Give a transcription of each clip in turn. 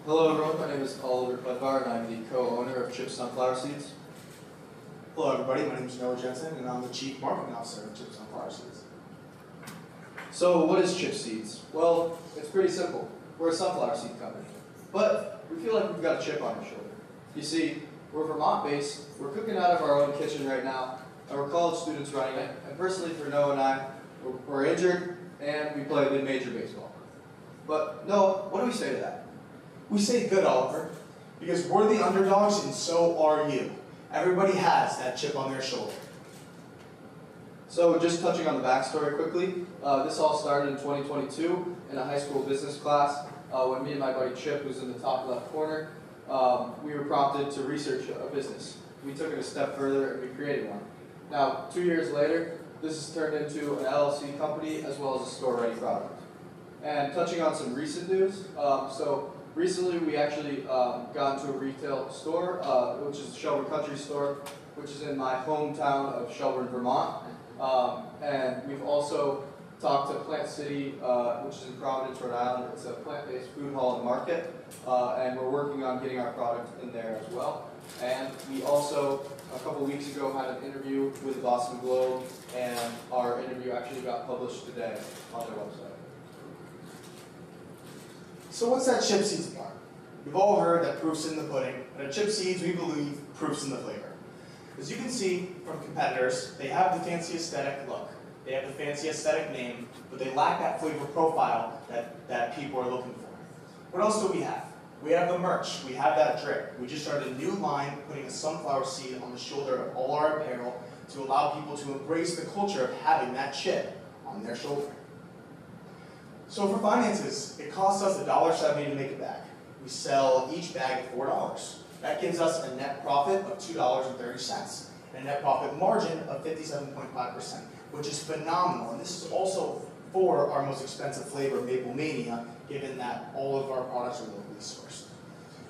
Hello everyone, my name is Oliver Fudvar and I'm the co-owner of Chips Sunflower Seeds. Hello everybody, my name is Noah Jensen and I'm the Chief Marketing Officer of Chips Sunflower Seeds. So what is Chip Seeds? Well, it's pretty simple. We're a sunflower seed company. But we feel like we've got a chip on our shoulder. You see, we're Vermont based, we're cooking out of our own kitchen right now, and we're college students running it. And personally for Noah and I, we're injured and we play mid-major baseball. But Noah, what do we say to that? We say good, Oliver, because we're the underdogs and so are you. Everybody has that chip on their shoulder. So just touching on the backstory quickly, this all started in 2022 in a high school business class when me and my buddy Chip, who's in the top left corner, we were prompted to research a business. We took it a step further and we created one. Now, 2 years later, this has turned into an LLC company as well as a store-ready product. And touching on some recent news, so recently we actually got into a retail store, which is the Shelburne Country Store, which is in my hometown of Shelburne, Vermont. And we've also talked to Plant City, which is in Providence, Rhode Island. It's a plant-based food hall and market, and we're working on getting our product in there as well. And we also, a couple weeks ago, had an interview with the Boston Globe, and our interview actually got published today on their website. So what's that Chip Seeds part? We've all heard that proof's in the pudding, but at Chip Seeds we believe proof's in the flavor. As you can see from competitors, they have the fancy aesthetic look, they have the fancy aesthetic name, but they lack that flavor profile that people are looking for. What else do we have? We have the merch, we have that drip. We just started a new line putting a sunflower seed on the shoulder of all our apparel to allow people to embrace the culture of having that chip on their shoulder. So for finances, it costs us $1.70 to make a bag. We sell each bag at $4. That gives us a net profit of $2.30 and a net profit margin of 57.5%, which is phenomenal. And this is also for our most expensive flavor, Maple Mania, given that all of our products are locally sourced.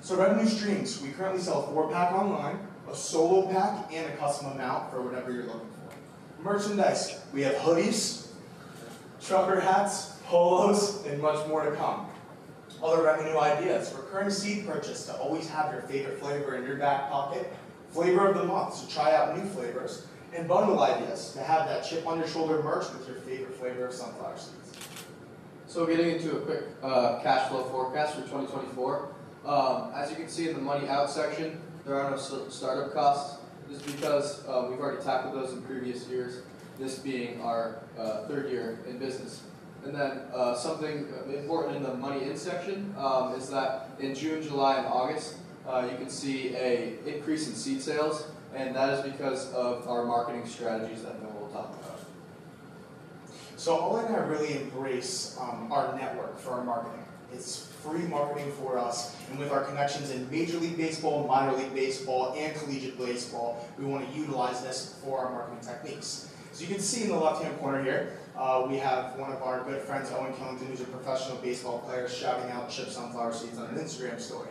So revenue streams, we currently sell a 4-pack online, a solo pack, and a custom amount for whatever you're looking for. Merchandise, we have hoodies, trucker hats, polos, and much more to come. Other revenue ideas, recurring seed purchase to always have your favorite flavor in your back pocket, flavor of the month to try out new flavors, and bundle ideas to have that chip on your shoulder merch with your favorite flavor of sunflower seeds. So getting into a quick cash flow forecast for 2024. As you can see in the money out section, there are no startup costs. This is because we've already tackled those in previous years, this being our third year in business. And then something important in the money in section is that in June, July, and August, you can see an increase in seed sales, and that is because of our marketing strategies that Noah will talk about. So Ola and I really embrace our network for our marketing. It's free marketing for us, and with our connections in Major League Baseball, Minor League Baseball, and Collegiate Baseball, we want to utilize this for our marketing techniques. So you can see in the left-hand corner here, we have one of our good friends, Owen Killington, who's a professional baseball player, shouting out Chip Sunflower Seeds on an Instagram story.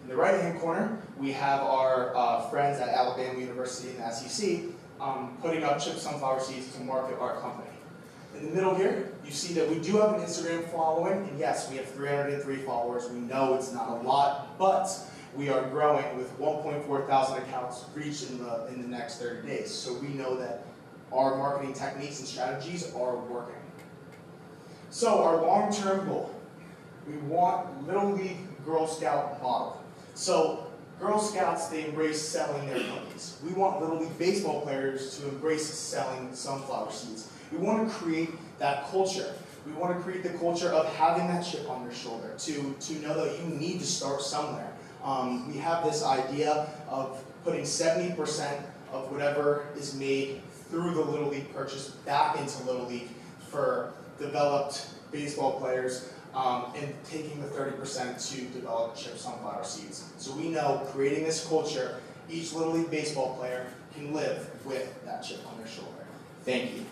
In the right-hand corner, we have our friends at Alabama University and the SEC putting up Chip Sunflower Seeds to market our company. In the middle here, you see that we do have an Instagram following, and yes, we have 303 followers. We know it's not a lot, but we are growing with 1.4 thousand accounts reached in the next 30 days. So we know that our marketing techniques and strategies are working. So our long-term goal, we want Little League Girl Scout model. So Girl Scouts, they embrace selling their cookies. We want Little League baseball players to embrace selling sunflower seeds. We want to create that culture. We want to create the culture of having that chip on your shoulder, to know that you need to start somewhere. We have this idea of putting 70% of whatever is made through the Little League purchase back into Little League for developed baseball players, and taking the 30% to develop chip sunflower seeds. So we know creating this culture, each Little League baseball player can live with that chip on their shoulder. Thank you.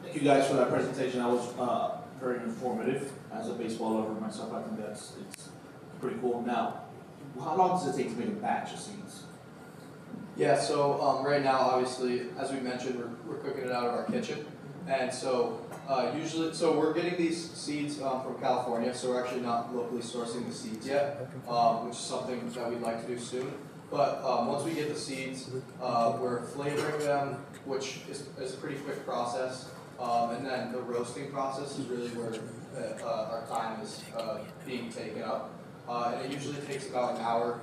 Thank you guys for that presentation. That was very informative. As a baseball lover myself, I think it's pretty cool. Now, how long does it take to make a batch of seeds? Yeah, so right now, obviously, as we mentioned, we're cooking it out of our kitchen. And so so we're getting these seeds from California, so we're actually not locally sourcing the seeds yet, which is something that we'd like to do soon. But once we get the seeds, we're flavoring them, which is a pretty quick process. And then the roasting process is really where our time is being taken up. And it usually takes about an hour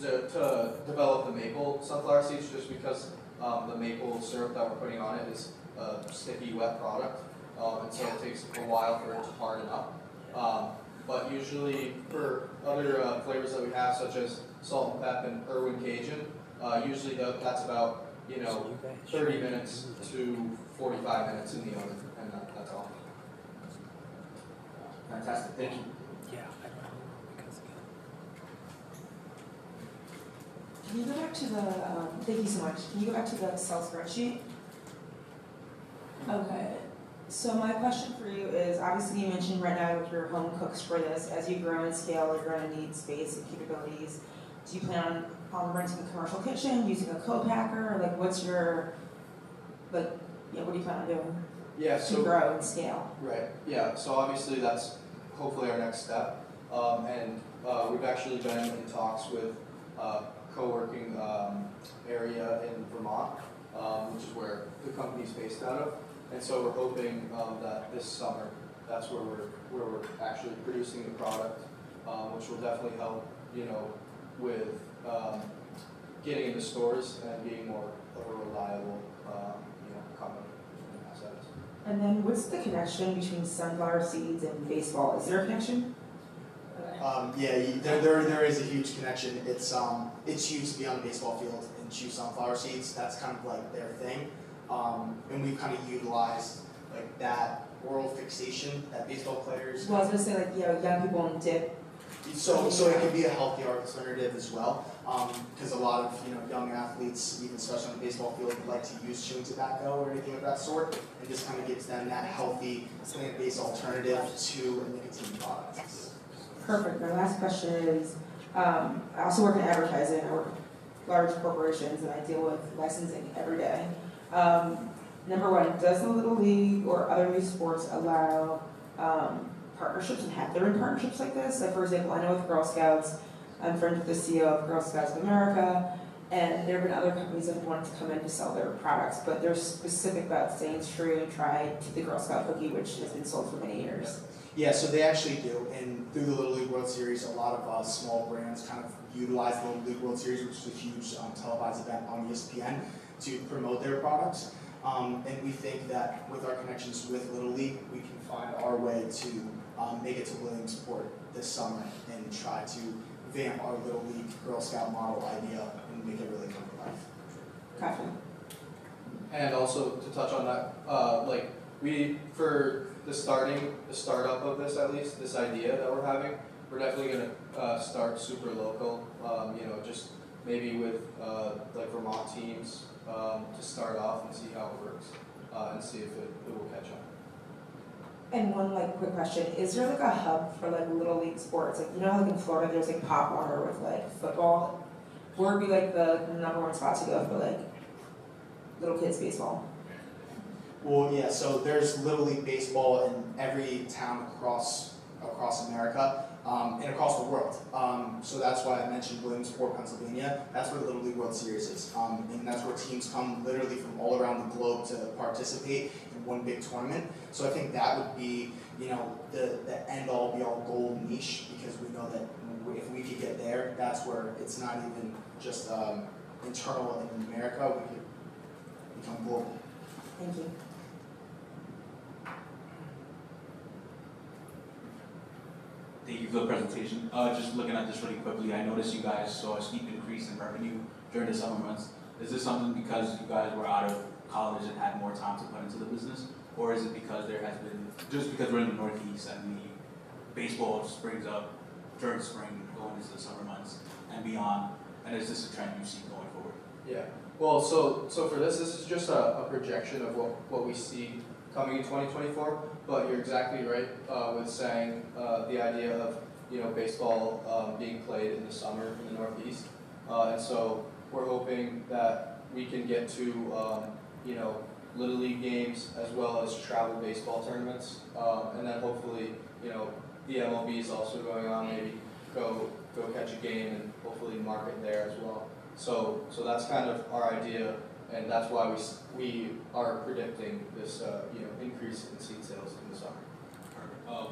to develop the maple sunflower seeds, just because the maple syrup that we're putting on it is a sticky, wet product. And so it takes a while for it to harden up. But usually for other flavors that we have, such as salt and pep and Irwin Cajun, usually that's about 30 minutes to 45 minutes in the oven, and that's all. Fantastic, thank you. Yeah, I don't know because Can you go back to the, thank you so much. Can you go back to the Excel spreadsheet? Okay. So my question for you is, obviously you mentioned right now with your home cooks for this, as you grow and scale, you're going to need space and capabilities. Do you plan on renting a commercial kitchen, using a co-packer? Like what's your, what do you plan on doing to grow and scale? Right, yeah, so obviously that's hopefully our next step. And we've actually been in talks with co-working area in Vermont, which is where the company's based out of. And so we're hoping that this summer, that's where we're actually producing the product, which will definitely help, with getting into stores and being more of a reliable, company. And then what's the connection between sunflower seeds and baseball? Is there a connection? There is a huge connection. It's huge to be on the baseball field and choose sunflower seeds. That's kind of like their thing. And we've kind of utilized like that oral fixation that baseball players. Well, I was gonna say young people in dip. So it can be a healthy alternative as well, because a lot of young athletes, even especially on the baseball field, like to use chewing tobacco or anything of that sort, and just kind of gives them that healthy plant-based alternative to a nicotine product. Perfect. My last question is, I also work in advertising. I work with large corporations, and I deal with licensing every day. Number one, does the Little League or other youth sports allow partnerships, and have there been partnerships like this? Like for example, I know with Girl Scouts, I'm friends with the CEO of Girl Scouts of America, and there have been other companies that have wanted to come in to sell their products, but they're specific about staying true and try to the Girl Scout cookie, which has been sold for many years. Yeah, so they actually do, and through the Little League World Series, a lot of small brands kind of utilize the Little League World Series, which is a huge televised event on ESPN, to promote their products. And we think that with our connections with Little League, we can find our way to make it to Williamsport this summer and try to vamp our Little League Girl Scout model idea and make it really come to life. Gotcha. And also to touch on that, like for the startup of this at least, this idea that we're having, we're definitely gonna start super local. Just maybe with like Vermont teams to start off and see how it works and see if it will catch on. And one quick question, is there a hub for little league sports? How in Florida there's Pop Warner with football? Where would be the number one spot to go for little kids baseball? Well, yeah, so there's Little League Baseball in every town across America and across the world. So that's why I mentioned Williamsport, Pennsylvania. That's where the Little League World Series is. And that's where teams come literally from all around the globe to participate in one big tournament. So I think that would be, the end-all, be-all goal niche, because we know that if we could get there, that's where it's not even just internal in America, we could become global. Thank you. Thank you for the presentation. Just looking at this really quickly, I noticed you guys saw a steep increase in revenue during the summer months. Is this something because you guys were out of college and had more time to put into the business? Or is it because there has been, just because we're in the Northeast and the baseball springs up during spring, going into the summer months and beyond, and is this a trend you see going forward? Yeah. Well, so for this is just a projection of what we see coming in 2024. But you're exactly right with saying the idea of baseball being played in the summer in the Northeast, and so we're hoping that we can get to Little League games as well as travel baseball tournaments, and then hopefully the MLB is also going on. Maybe go catch a game and hopefully market there as well. So that's kind of our idea, and that's why we are predicting this increase in seed sales in the summer.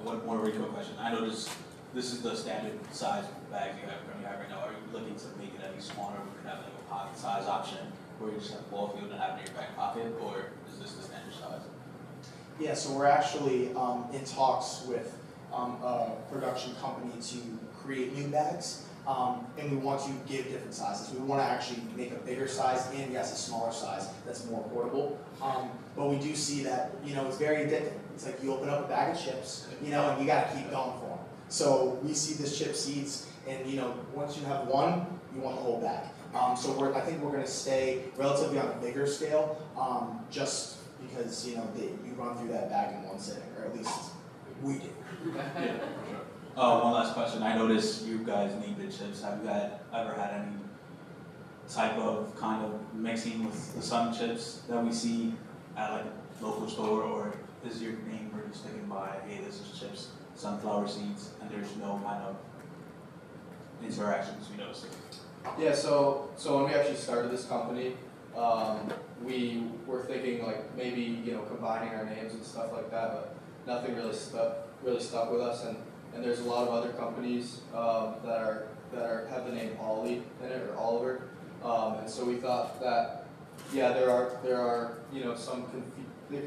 One more really quick question. I know this is the standard size bag you have right now. Are you looking to make it any smaller? We could have a pocket size option where you just have a ball field and have it in your back pocket, or is this the standard size? Yeah, so we're actually in talks with a production company to create new bags, and we want to give different sizes. We want to actually make a bigger size and yes, a smaller size that's more portable. But we do see that it's very addicting. It's like you open up a bag of chips, and you got to keep going for them. So we see this chip seeds, and once you have one, you want the whole bag. So I think we're going to stay relatively on a bigger scale, just because you run through that bag in one sitting, or at least we do. Yeah, for sure. One last question. I noticed you guys need the chips. Have you guys ever had any type of kind of mixing with the sun chips that we see at a local store, or is your name really sticking by, hey, this is chips, sunflower seeds, and there's no kind of interactions we notice? Yeah, so when we actually started this company, we were thinking maybe combining our names and stuff like that, but nothing really stuck with us. And there's a lot of other companies that have the name Ollie in it, or Oliver, and so we thought that there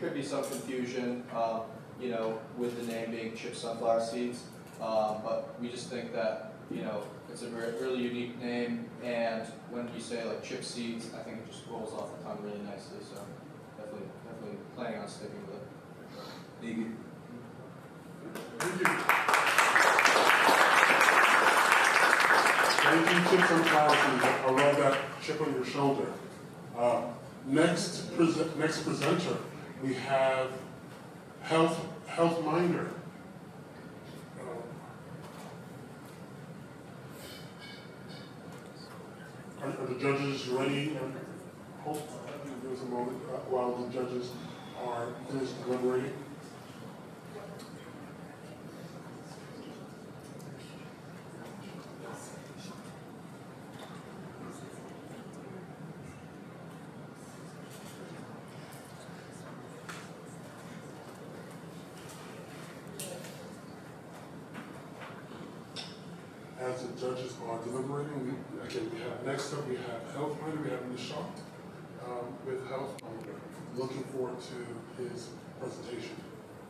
could be some confusion with the name being Chip Sunflower Seeds, but we just think that it's a really unique name, and when you say chip seeds, I think it just rolls off the tongue really nicely. So definitely planning on sticking with it. Thank you. Thank you. Thank you, Chip Sunflower Seeds. I love that chip on your shoulder. Next presenter, we have Health Minder. Are the judges ready? Hold on, give us a moment while the judges are finished deliberating. As the judges are deliberating, we have next up, we have Health Minder, we have Nishant with Health Minder. Looking forward to his presentation.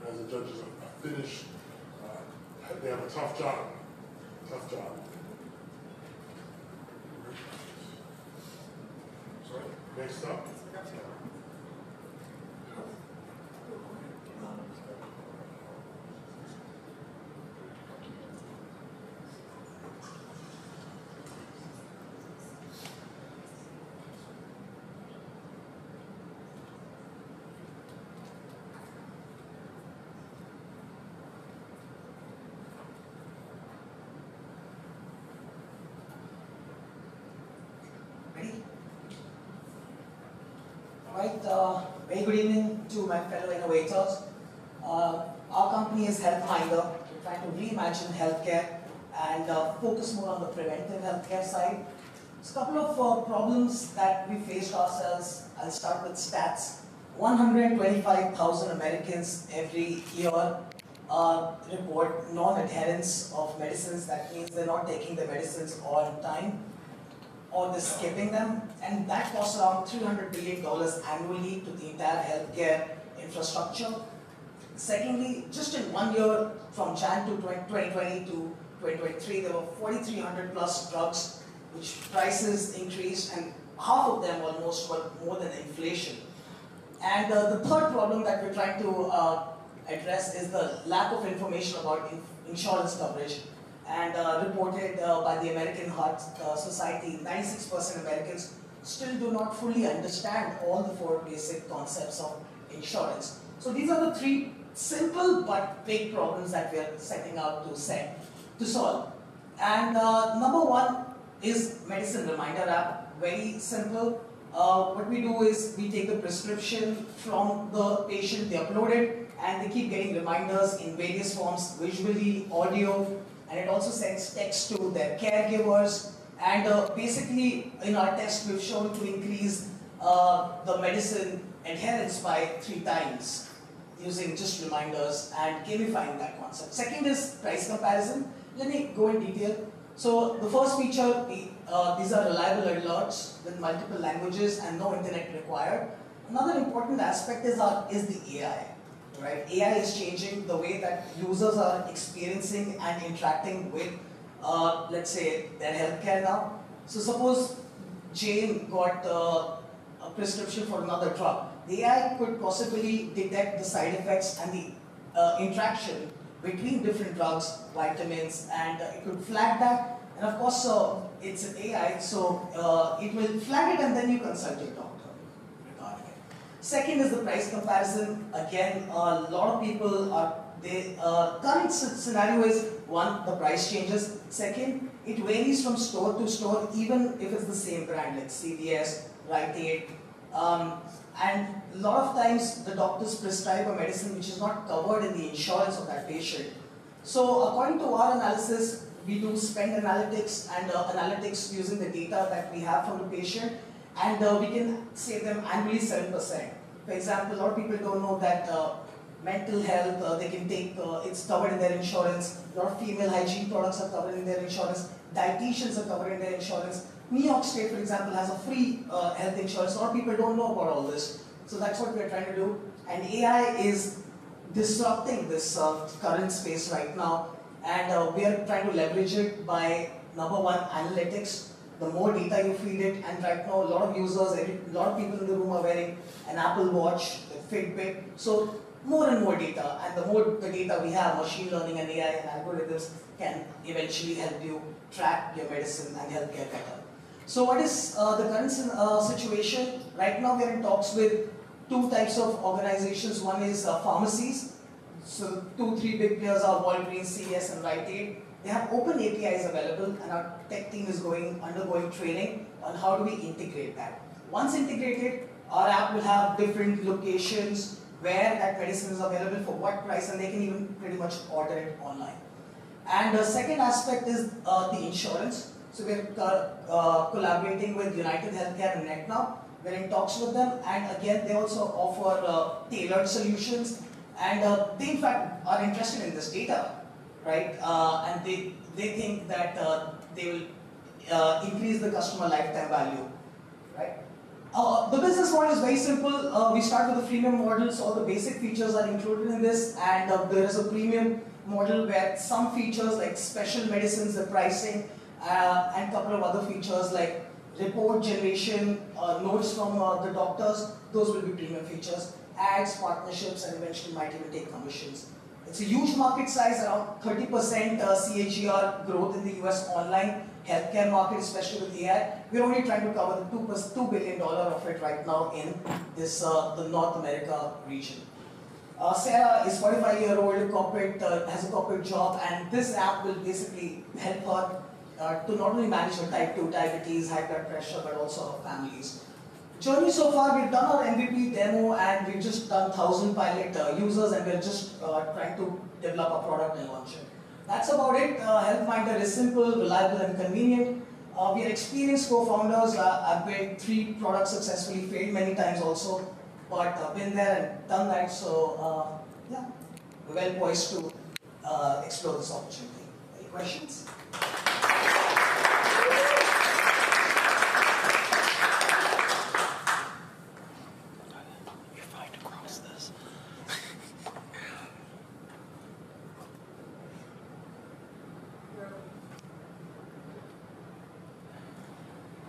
As the judges are finished they have a tough job. Tough job. Sorry, next up. Ready? Right, very good evening to my fellow innovators. Our company is HealthMinder. We're trying to reimagine healthcare and focus more on the preventive healthcare side. There's a couple of problems that we faced ourselves. I'll start with stats. 125,000 Americans every year report non-adherence of medicines. That means they're not taking the medicines on time, or they're skipping them, and that costs around $300 billion annually to the entire healthcare infrastructure. Secondly, just in 1 year, from Jan to 2020 to 2023, there were 4,300 plus drugs which prices increased, and half of them almost were more than inflation. And the third problem that we're trying to address is the lack of information about insurance coverage. And reported by the American Heart Society, 96% Americans still do not fully understand all the 4 basic concepts of insurance. So these are the 3 simple but big problems that we are setting out to solve. And number 1 is medicine reminder app. Very simple. What we do is we take the prescription from the patient, they upload it, and they keep getting reminders in various forms, visually, audio, and it also sends text to their caregivers. And basically, in our test, we've shown to increase the medicine adherence by 3 times using just reminders and gamifying that concept. Second is price comparison. Let me go in detail. So the first feature, these are reliable alerts with multiple languages and no internet required. Another important aspect is the AI. Right? AI is changing the way that users are experiencing and interacting with, let's say, their healthcare now. So suppose Jane got a prescription for another drug. The AI could possibly detect the side effects and the interaction between different drugs, vitamins, and it could flag that. And of course, it's an AI, so it will flag it and then you consult your doctor regarding it. Second is the price comparison. Again, a lot of people current scenario is 1, the price changes. Second, it varies from store to store, even if it's the same brand, like CVS, Rite Aid. And a lot of times the doctors prescribe a medicine which is not covered in the insurance of that patient. So according to our analysis, we do spend analytics and analytics using the data that we have from the patient, and we can save them annually 7%. For example, a lot of people don't know that mental health, they can take, it's covered in their insurance. A lot of female hygiene products are covered in their insurance. Dietitians are covered in their insurance. New York State, for example, has a free health insurance. A lot of people don't know about all this. So that's what we're trying to do. And AI is disrupting this current space right now. And we are trying to leverage it by, number 1, analytics. The more data you feed it, and right now a lot of users, a lot of people in the room are wearing an Apple Watch, a Fitbit. So more and more data, and the more the data we have, machine learning and AI and algorithms can eventually help you track your medicine and healthcare better. So what is the current situation? Right now we are in talks with 2 types of organizations. One is pharmacies. So 2, 3 big players are Walgreens, CVS and Rite Aid. They have open APIs available, and our tech team is undergoing training on how do we integrate that. Once integrated, our app will have different locations where that medicine is available for what price, and they can even pretty much order it online. And the second aspect is the insurance. So we're collaborating with United Healthcare and NetNow. We're in talks with them, and again, they also offer tailored solutions, and they in fact are interested in this data, right? And they think that they will increase the customer lifetime value, right? The business model is very simple. We start with a freemium model, so all the basic features are included in this, and there is a premium model where some features like special medicines, the pricing, and a couple of other features like report generation, notes from the doctors, those will be premium features. Ads, partnerships, and eventually might even take commissions. It's a huge market size, around 30% CAGR growth in the US online healthcare market, especially with AI. We're only trying to cover the $2 billion of it right now in this the North America region. Sarah is 45-year-old, corporate, has a corporate job, and this app will basically help her to not only manage her type 2 diabetes, high blood pressure, but also her families. Journey so far, we've done our MVP demo and we've just done 1,000 pilot users, and we're just trying to develop a product and launch it. That's about it. HealthMinder is simple, reliable, and convenient. We are experienced co-founders. I've built 3 products successfully, failed many times also, but been there and done that. So yeah, we're well poised to explore this opportunity. Any questions?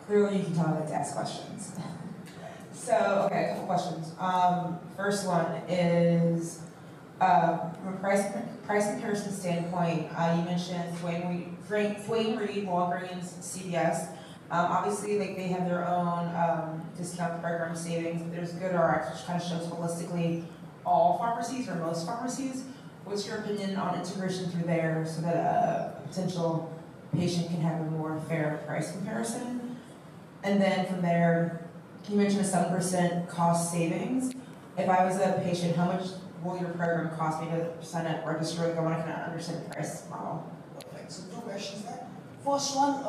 Clearly, you can tell I like to ask questions. So, okay, a couple questions. First one is, from a price comparison standpoint, you mentioned Duane Reade, Walgreens, CVS. Obviously, like they have their own discount program savings. There's GoodRx, which kind of shows holistically all pharmacies or most pharmacies. What's your opinion on integration through there so that a potential patient can have a more fair price comparison? And then from there, you mentioned a 7% cost savings. If I was a patient, how much will your program cost me to sign up, register, like I want to kind of understand the price model? Perfect. So 2 questions there. First one,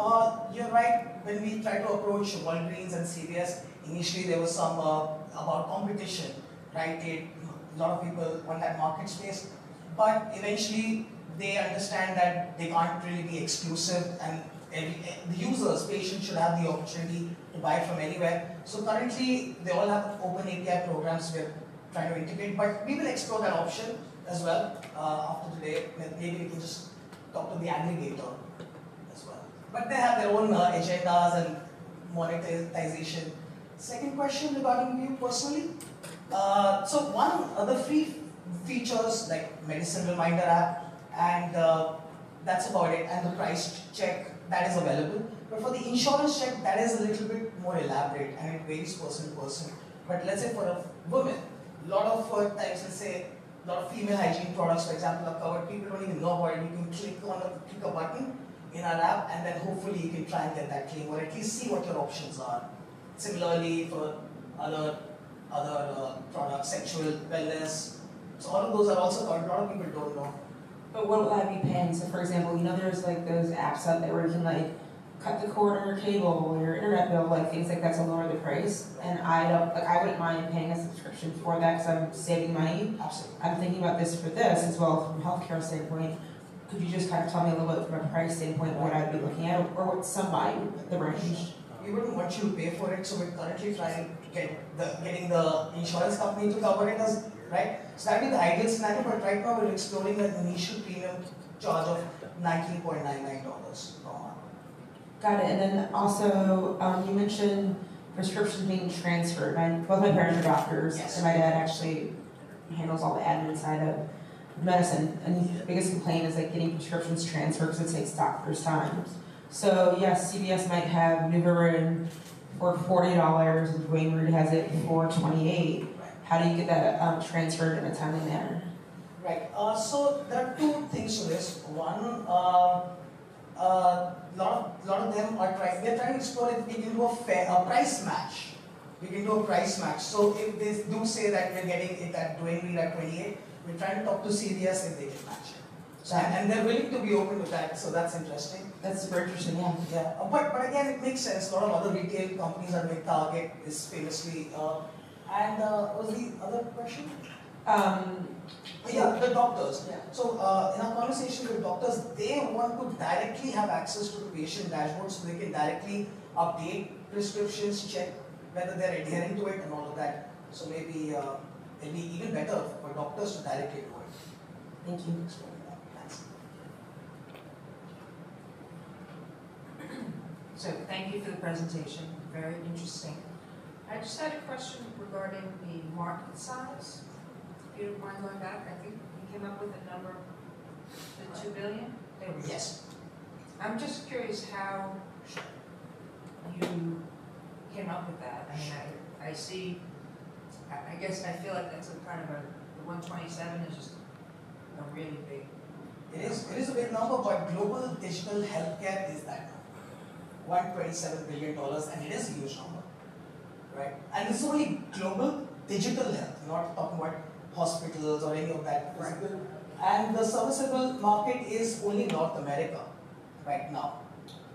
you're right. When we tried to approach Walgreens and CVS, initially there was some about competition, right? A lot of people want that market space, but eventually they understand that they can't really be exclusive, and the users, patients should have the opportunity to buy from anywhere. So currently, they all have open API programs we're trying to integrate, but we will explore that option as well after today. Maybe we can just talk to the aggregator as well. But they have their own agendas and monetization. Second question regarding you personally. So one of the free features like medicine reminder app, and that's about it, and the price check that is available. But for the insurance check, that is a little bit more elaborate and it varies person to person. But let's say for a woman, a lot of times, let's say, a lot of female hygiene products, for example, are covered. People don't even know about it. You can click a button in our app, and then hopefully you can try and get that claim, or at least see what your options are. Similarly, for other products, sexual wellness. So all of those are also covered. A lot of people don't know. But what will I be paying? So for example, you know there's like those apps out there where you can like cut the cord on your cable or your internet bill, like things like that to lower the price. And I wouldn't mind paying a subscription for that because I'm saving money. Absolutely. I'm thinking about this for this as well from a healthcare standpoint. Could you just kind of tell me a little bit from a price standpoint what I'd be looking at, or what somebody, the range? We wouldn't want you to pay for it, so we're currently trying to getting the insurance company to cover it as, right? So that'd be the ideal scenario, but right now we're exploring an initial premium charge of $19.99 per month. Got it. And then also, you mentioned prescriptions being transferred. Both my parents are doctors, Yes. and my dad actually handles all the admin side of medicine. And the biggest complaint is like getting prescriptions transferred because it takes doctors' time. So yes, CVS might have Nuvarin for $40, and Duane Reade has it for $28. How do you get that transferred in a timely manner? Right. So there are 2 things to this. One, lot of them are trying. We're trying to explore if we can do a price match. We can do a price match. So if they do say that we're getting it at Duane Reade at 28, we're trying to talk to CVS if they can match it. So, and they're willing to be open to that. So that's interesting. That's super interesting. Yeah. Yeah. But again, it makes sense. A lot of other retail companies are doing. Target is famously. And what was the other question? Yeah, the doctors. Yeah. So in our conversation with doctors, they want to directly have access to the patient dashboard so they can directly update prescriptions, check whether they're adhering to it and all of that. So maybe it'll be even better for doctors to directly do it. Thank you. So thank you for the presentation, very interesting. I just had a question regarding the market size. If you don't mind going back, I think you came up with a number, the 2 billion? There we go. Yes. I'm just curious how you came up with that. I mean, I see, I guess I feel like that's a kind of the 127 is just a really big. It is a big number, but global digital healthcare is that number. $127 billion, and it is a huge number, right? And this is only global digital health, not talking about hospitals or any of that physical. And the serviceable market is only North America right now,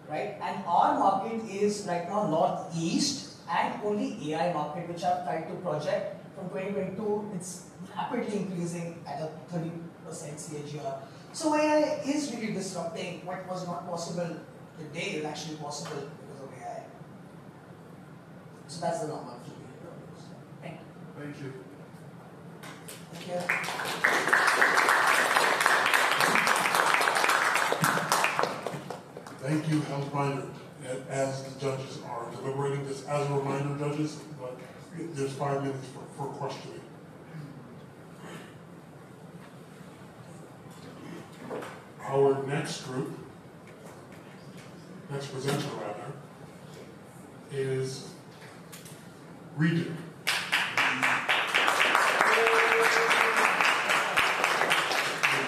right? And our market is right now Northeast and only AI market, which I've tried to project from 2022. It's rapidly increasing at a 30% CAGR. So AI is really disrupting what was not possible today is actually possible because of AI. So that's the number. Thank you. Thank you. Thank you. Thank you, Health Minor. As the judges are deliberating this, as a reminder, judges, but there's 5 minutes for questioning. Our next group, next presenter rather, is Reduo.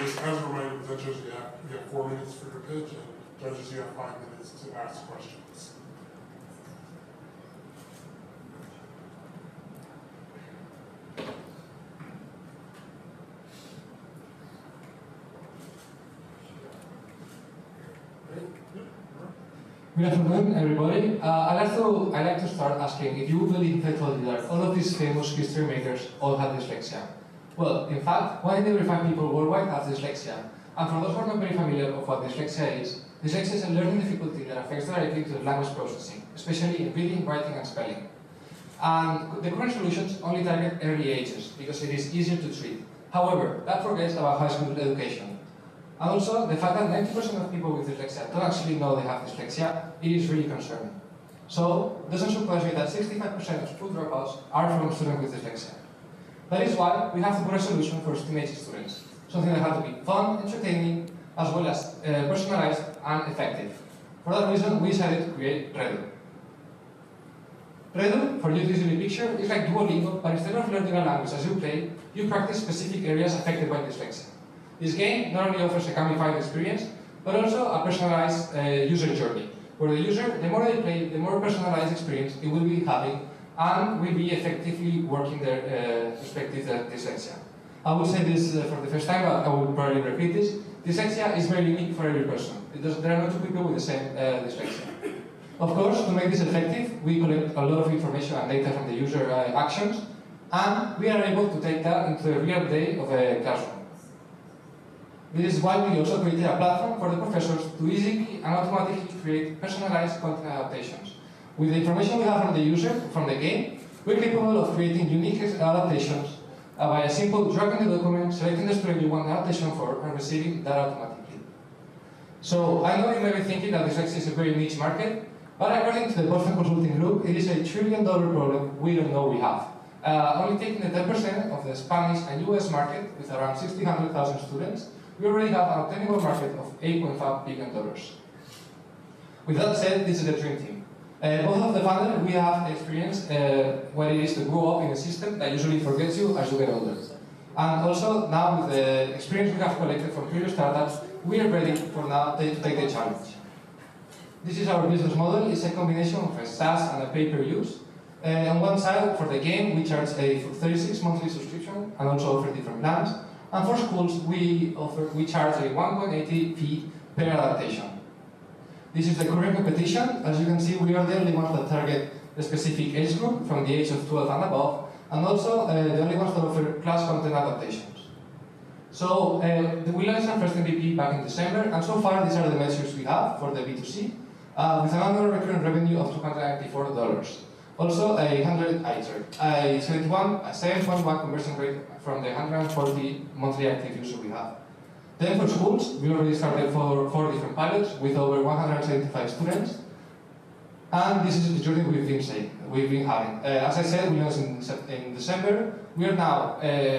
Just as a reminder, presenters, you have 4 minutes for your pitch, and judges, you have 5 minutes to ask questions. Good afternoon, everybody. I'd like to start asking if you believe if I told you that all of these famous history makers all had dyslexia. Well, in fact, 1 in every 5 people worldwide have dyslexia. And for those who are not very familiar with what dyslexia is a learning difficulty that affects directly to language processing, especially in reading, writing, and spelling. And the current solutions only target early ages because it is easier to treat. However, that forgets about high school education. And also, the fact that 90% of people with dyslexia don't actually know they have dyslexia, it is really concerning. So, it doesn't surprise me that 65% of school dropouts are from students with dyslexia. That is why we have to put a solution for teenage students. Something that has to be fun, entertaining, as well as personalized and effective. For that reason, we decided to create Reduo. Reduo, for you to easily picture, is like Duolingo, but instead of learning a language as you play, you practice specific areas affected by dyslexia. This game not only offers a gamified experience, but also a personalized user journey, where the user, the more they play, the more personalized experience it will be having, and will be effectively working their respective dyslexia. I will say this for the first time, but I will probably repeat this. Dyslexia is very unique for every person. There are no 2 people with the same dyslexia. Of course, to make this effective, we collect a lot of information and data from the user actions, and we are able to take that into a real day of a classroom. This is why we also created a platform for the professors to easily and automatically create personalized content adaptations. With the information we have from the user, from the game, we're capable of creating unique adaptations by a simple drag in the document, selecting the student you want the adaptation for, and receiving that automatically. So I know you may be thinking that dyslexia is a very niche market, but according to the Boston Consulting Group, it is a $1 trillion problem we don't know we have. Only taking the 10% of the Spanish and US market, with around 600,000 students, we already have an obtainable market of $8.5 billion. With that said, this is the dream team. Both of the founders, we have experience what it is to grow up in a system that usually forgets you as you get older. And also, now with the experience we have collected from previous startups, we are ready for now to take the challenge. This is our business model. It's a combination of a SaaS and a pay-per-use. On one side, for the game, we charge a 36 monthly subscription and also offer different plans. And for schools, we charge a 1.80 fee per adaptation. This is the current competition. As you can see, we are the only ones that target the specific age group from the age of 12 and above, and also the only ones that offer class content adaptations. So we launched our first MVP back in December, and so far these are the measures we have for the B2C, with an annual recurring revenue of $294. Also a 7.1 conversion rate from the 140 monthly active users we have. Then for schools, we already started 4 different pilots with over 175 students. And this is the journey we've been having. As I said, we launched in December. We are now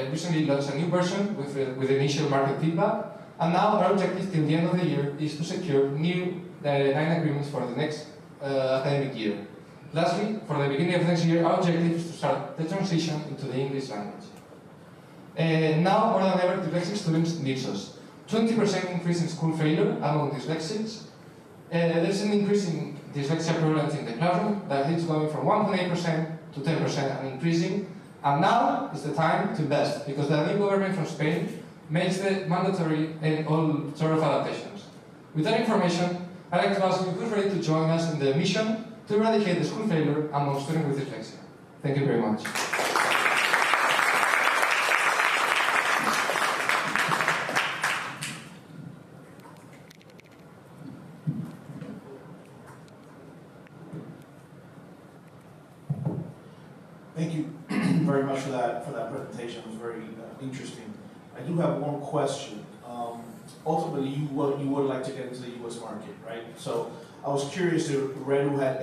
recently launched a new version with initial market feedback. And now our objective till the end of the year is to secure new 9 agreements for the next academic year. Lastly, for the beginning of next year, our objective is to start the transition into the English language. Now, more than ever, dyslexic students need us. 20% increase in school failure among dyslexics. There's an increase in dyslexia prevalence in the classroom that is going from 1.8% to 10% and increasing. And now is the time to invest, because the new government from Spain makes it mandatory in all sort of adaptations. With that information, I'd like to ask you who's ready to join us in the mission to eradicate the school failure among students with dyslexia. Thank you very much. Thank you very much for that presentation. It was very interesting. I do have one question. Ultimately, you would like to get into the U.S. market, right? So I was curious if Reduo had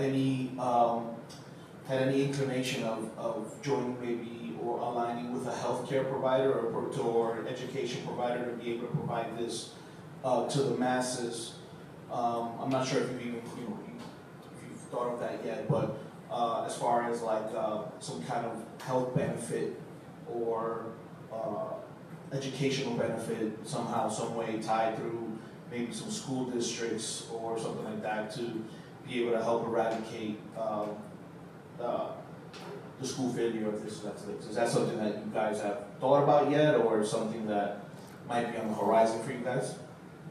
any inclination of joining maybe or aligning with a healthcare provider or education provider to be able to provide this to the masses. I'm not sure if you've even if you've thought of that yet, but as far as like some kind of health benefit or educational benefit somehow, some way tied through maybe some school districts or something like that to be able to help eradicate the school failure of dyslexics. Is that something that you guys have thought about yet, or something that might be on the horizon for you guys?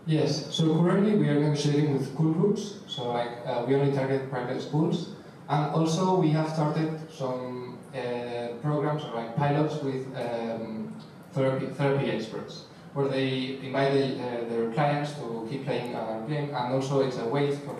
Yes, so currently we are negotiating with school groups, so like we only target private schools, and also we have started some programs or like pilots with therapy experts, where they invite their clients to keep playing our game, and also it's a way for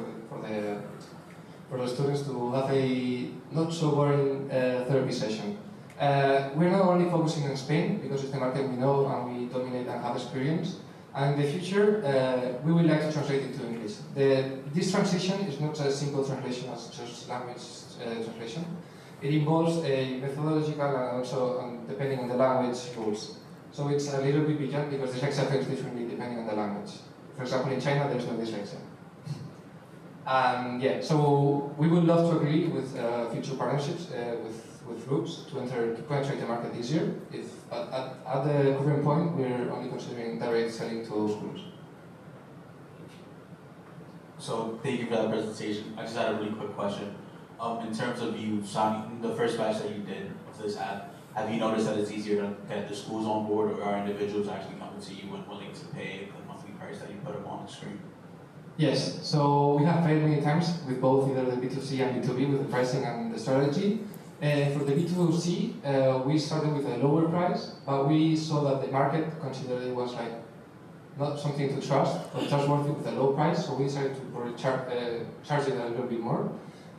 the students to have a not so boring therapy session. We're not only focusing on Spain because it's the market we know and we dominate and have experience. And in the future, we would like to translate into English. This transition is not a simple translation as just language translation. It involves a methodological and also depending on the language rules. So it's a little bit beyond because dyslexia affects differently depending on the language. For example, in China, there's no dyslexia. And yeah, so we would love to agree with future partnerships with groups to penetrate the market easier. If at the current point, we're only considering direct selling to schools. So thank you for that presentation. I just had a really quick question. In terms of you signing the first batch that you did of this app, have you noticed that it's easier to get the schools on board, or are individuals actually coming to you and willing to pay the monthly price that you put up on the screen? Yes, so we have failed many times with both either the B2C and B2B with the pricing and the strategy. For the B2C, we started with a lower price, but we saw that the market considered it was like not something to trust, or trustworthy with a low price, so we decided to charge it a little bit more.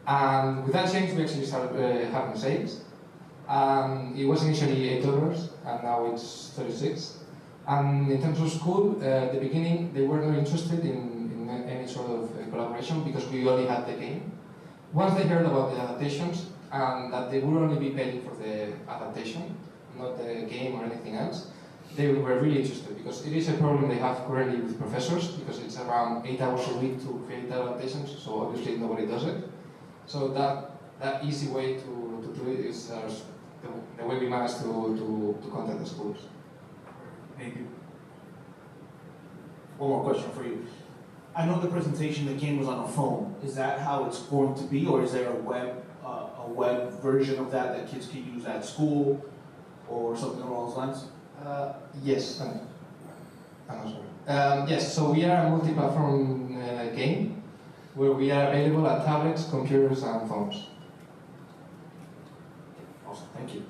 And with that change, we actually started having sales. It was initially $8, and now it's 36. And in terms of school, at the beginning, they were not interested in any sort of collaboration because we only had the game. Once they heard about the adaptations and that they would only be paying for the adaptation, not the game or anything else, they were really interested because it is a problem they have currently with professors because it's around 8 hours a week to create adaptations, so obviously nobody does it. So that easy way to do it is the way we managed to contact the schools. Thank you. One more question for you. I know the presentation, the game was on a phone. Is that how it's going to be, or is there a web version of that kids can use at school, or something along those lines? Yes. Yes. So we are a multi-platform game where we are available at tablets, computers, and phones. Awesome. Thank you.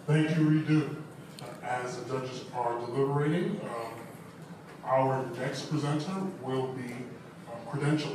Thank you, Reduo. As the judges are deliberating, our next presenter will be Credential.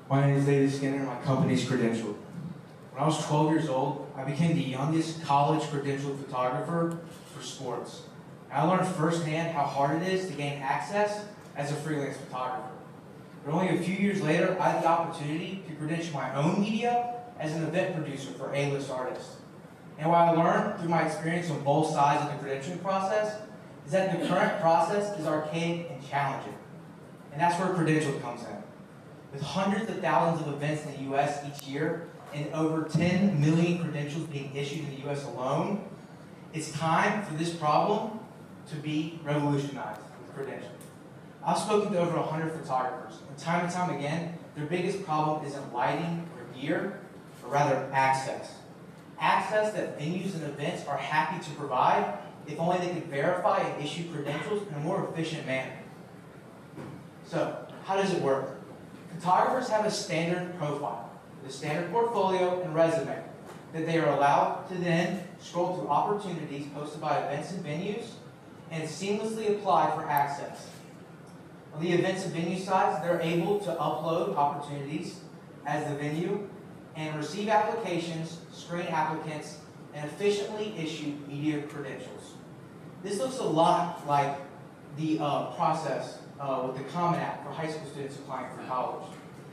My name is David Skinner, and my company is Credential. When I was 12 years old, I became the youngest college credentialed photographer for sports. And I learned firsthand how hard it is to gain access as a freelance photographer. But only a few years later, I had the opportunity to credential my own media as an event producer for A-list artists. And what I learned through my experience on both sides of the credentialing process is that the current process is archaic and challenging. And that's where Credential comes in. With hundreds of thousands of events in the U.S. each year and over 10 million credentials being issued in the U.S. alone, it's time for this problem to be revolutionized with Credential. I've spoken to over 100 photographers, and time again, their biggest problem isn't lighting or gear, but rather access. Access that venues and events are happy to provide if only they can verify and issue credentials in a more efficient manner. So, how does it work? Photographers have a standard profile, with a standard portfolio and resume that they are allowed to then scroll through opportunities posted by events and venues and seamlessly apply for access. On the events and venue sides, they're able to upload opportunities as the venue and receive applications, screen applicants, and efficiently issue media credentials. This looks a lot like the process with the Common App for high school students applying for college.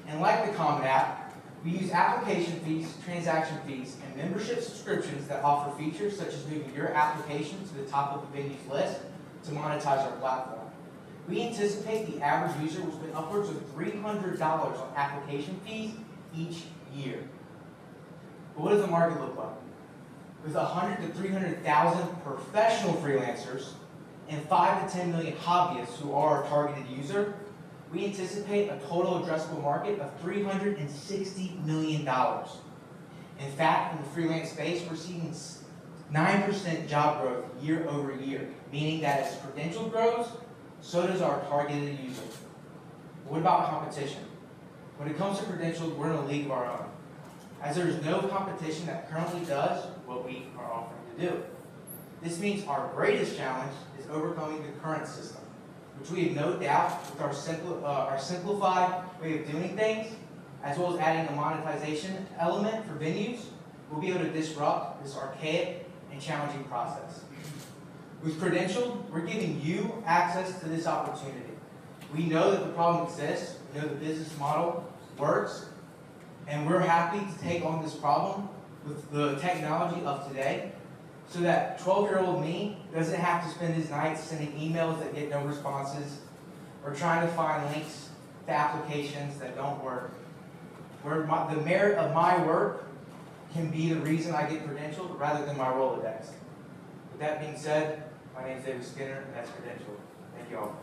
And like the Common App, we use application fees, transaction fees, and membership subscriptions that offer features such as moving your application to the top of the venue's list to monetize our platform. We anticipate the average user will spend upwards of $300 on application fees each year. But what does the market look like? With 100 to 300,000 professional freelancers and 5 to 10 million hobbyists who are our targeted user, we anticipate a total addressable market of $360 million. In fact, in the freelance space, we're seeing 9% job growth year over year, meaning that as Credential grows, so does our targeted user. What about competition? When it comes to Credential, we're in a league of our own, as there is no competition that currently does what we are offering to do. This means our greatest challenge is overcoming the current system, which we have no doubt with our simplified way of doing things, as well as adding a monetization element for venues, we'll be able to disrupt this archaic and challenging process. With Credential, we're giving you access to this opportunity. We know that the problem exists, we know the business model works, and we're happy to take on this problem with the technology of today so that 12-year-old me doesn't have to spend his nights sending emails that get no responses or trying to find links to applications that don't work. Where the merit of my work can be the reason I get credentialed rather than my Rolodex. With that being said, my name is David Skinner, and that's Credential. Thank you all.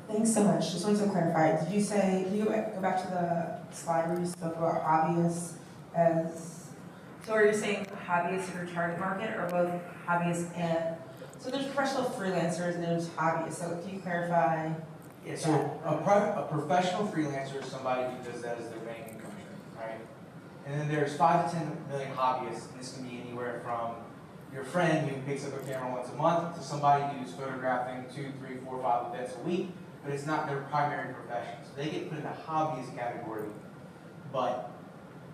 Thanks so much. Just wanted to clarify. Did you say, can you go back to the slide where you spoke about hobbyists as... So are you saying hobbyists are your target market, or both hobbyists and... So there's professional freelancers and there's hobbyists. So can you clarify? Yeah, so a professional freelancer is somebody who does that as their main income stream, right? And then there's 5 to 10 million hobbyists, and this can be anywhere from your friend who picks up a camera once a month to somebody who's photographing 2, 3, 4, 5 events a week, but it's not their primary profession. So they get put in the hobbyist category, but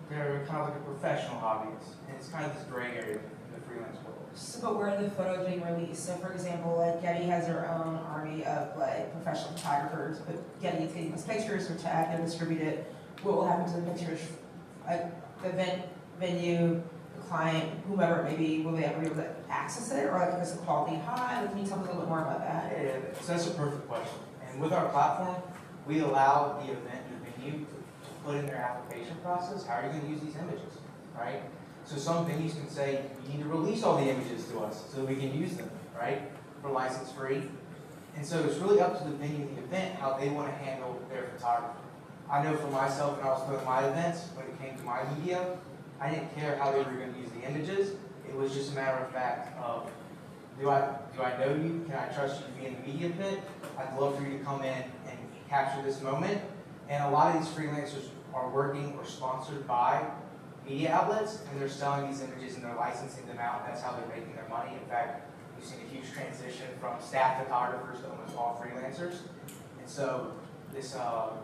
they're kind of like a professional hobbyist, and it's kind of this gray area in the freelance world. So, but where are the photos being released? So, for example, like Getty has their own army of like professional photographers, but Getty is getting those pictures, they're tagged and distributed. What will happen to the pictures? Like the event, venue, the client, whomever it may be, will they ever be able to access it, or like is the quality high? Like, can you tell me a little bit more about that? Yeah, so that's a perfect question. And with our platform, we allow the event or venue to put in their application process, how are you going to use these images, right? So some venues can say, you need to release all the images to us so we can use them, right? For license free. And so it's really up to the venue and the event how they want to handle their photography. I know for myself when I was doing my events, when it came to my media, I didn't care how they were going to use the images. It was just a matter of fact of, do I know you? Can I trust you to be in the media pit? I'd love for you to come in and capture this moment. And a lot of these freelancers are working or sponsored by media outlets, and they're selling these images and they're licensing them out, and that's how they're making their money. In fact, we've seen a huge transition from staff photographers to almost all freelancers. And so this allows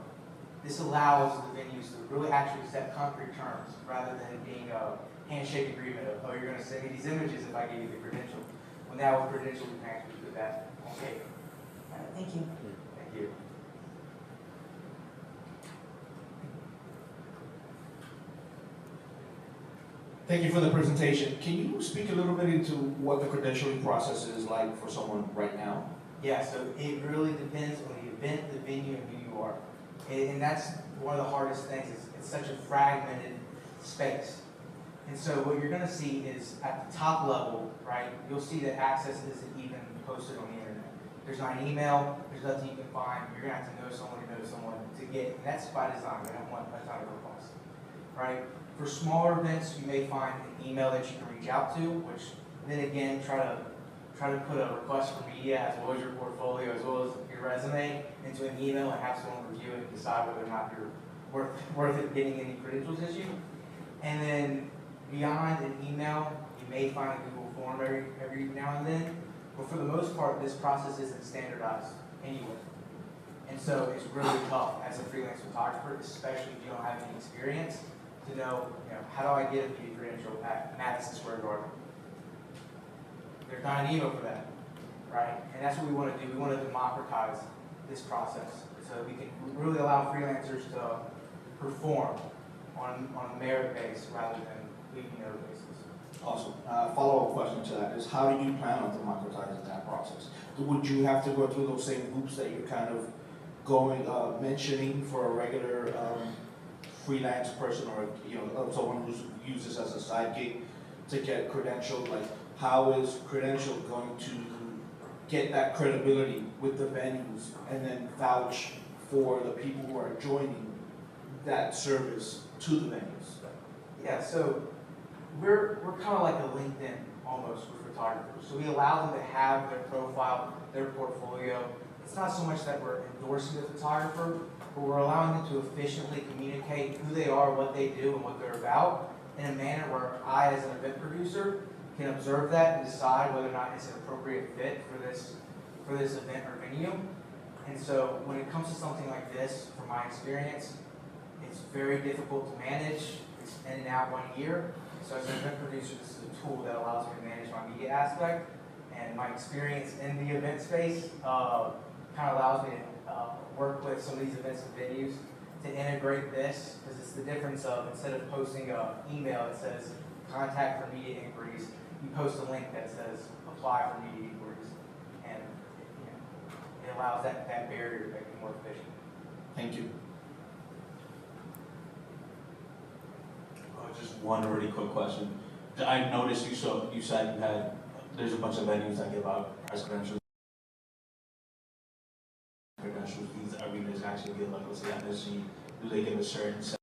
the venues to really actually set concrete terms rather than it being a handshake agreement of, oh, you're going to send me these images if I give you the credential. Well, now with Credential, we can actually put that on paper. All right, thank you. Thank you. Thank you for the presentation. Can you speak a little bit into what the credentialing process is like for someone right now? Yeah, so it really depends on the event, the venue, and who you are. And that's one of the hardest things, is it's such a fragmented space. And so what you're gonna see is at the top level, right, you'll see that access isn't even posted on the internet. There's not an email, there's nothing you can find, you're gonna have to know someone to get, and that's by design, we don't want a ton of requests, right? For smaller events, you may find an email that you can reach out to, which then again, try to put a request for media as well as your portfolio, as well as your resume into an email and have someone review it and decide whether or not you're worth it getting any credentials issued. And then beyond an email, you may find a Google form every now and then, but for the most part, this process isn't standardized anywhere. And so it's really tough as a freelance photographer, especially if you don't have any experience, to know, how do I get a media credential at Madison Square Garden? There's not an email for that, right? And that's what we want to do. We want to democratize this process so we can really allow freelancers to perform on a merit base rather than leaving note basis. Awesome. Follow-up question to that is, how do you plan on democratizing that process? Would you have to go through those same hoops that you're kind of mentioning for a regular freelance person, or someone who uses as a side gig to get credentialed? Like, how is Credential going to get that credibility with the venues and then vouch for the people who are joining that service to the venues? Yeah, so we're kind of like a LinkedIn almost with photographers. So we allow them to have their profile, their portfolio. It's not so much that we're endorsing the photographer, but we're allowing them to efficiently communicate who they are, what they do, and what they're about in a manner where I, as an event producer, can observe that and decide whether or not it's an appropriate fit for this event or venue. And so when it comes to something like this, from my experience, it's very difficult to manage. It's in and out 1 year. So as an event producer, this is a tool that allows me to manage my media aspect. And my experience in the event space kind of allows me to work with some of these events and venues to integrate this, because it's the difference of, instead of posting an email that says contact for media inquiries, you post a link that says apply for media inquiries, and it allows that barrier to make it more efficient. Thank you. Just one really quick question. I noticed you said there's a bunch of venues that give out press credentials. These arenas actually give, like, let's say MSG, do they give a certain set?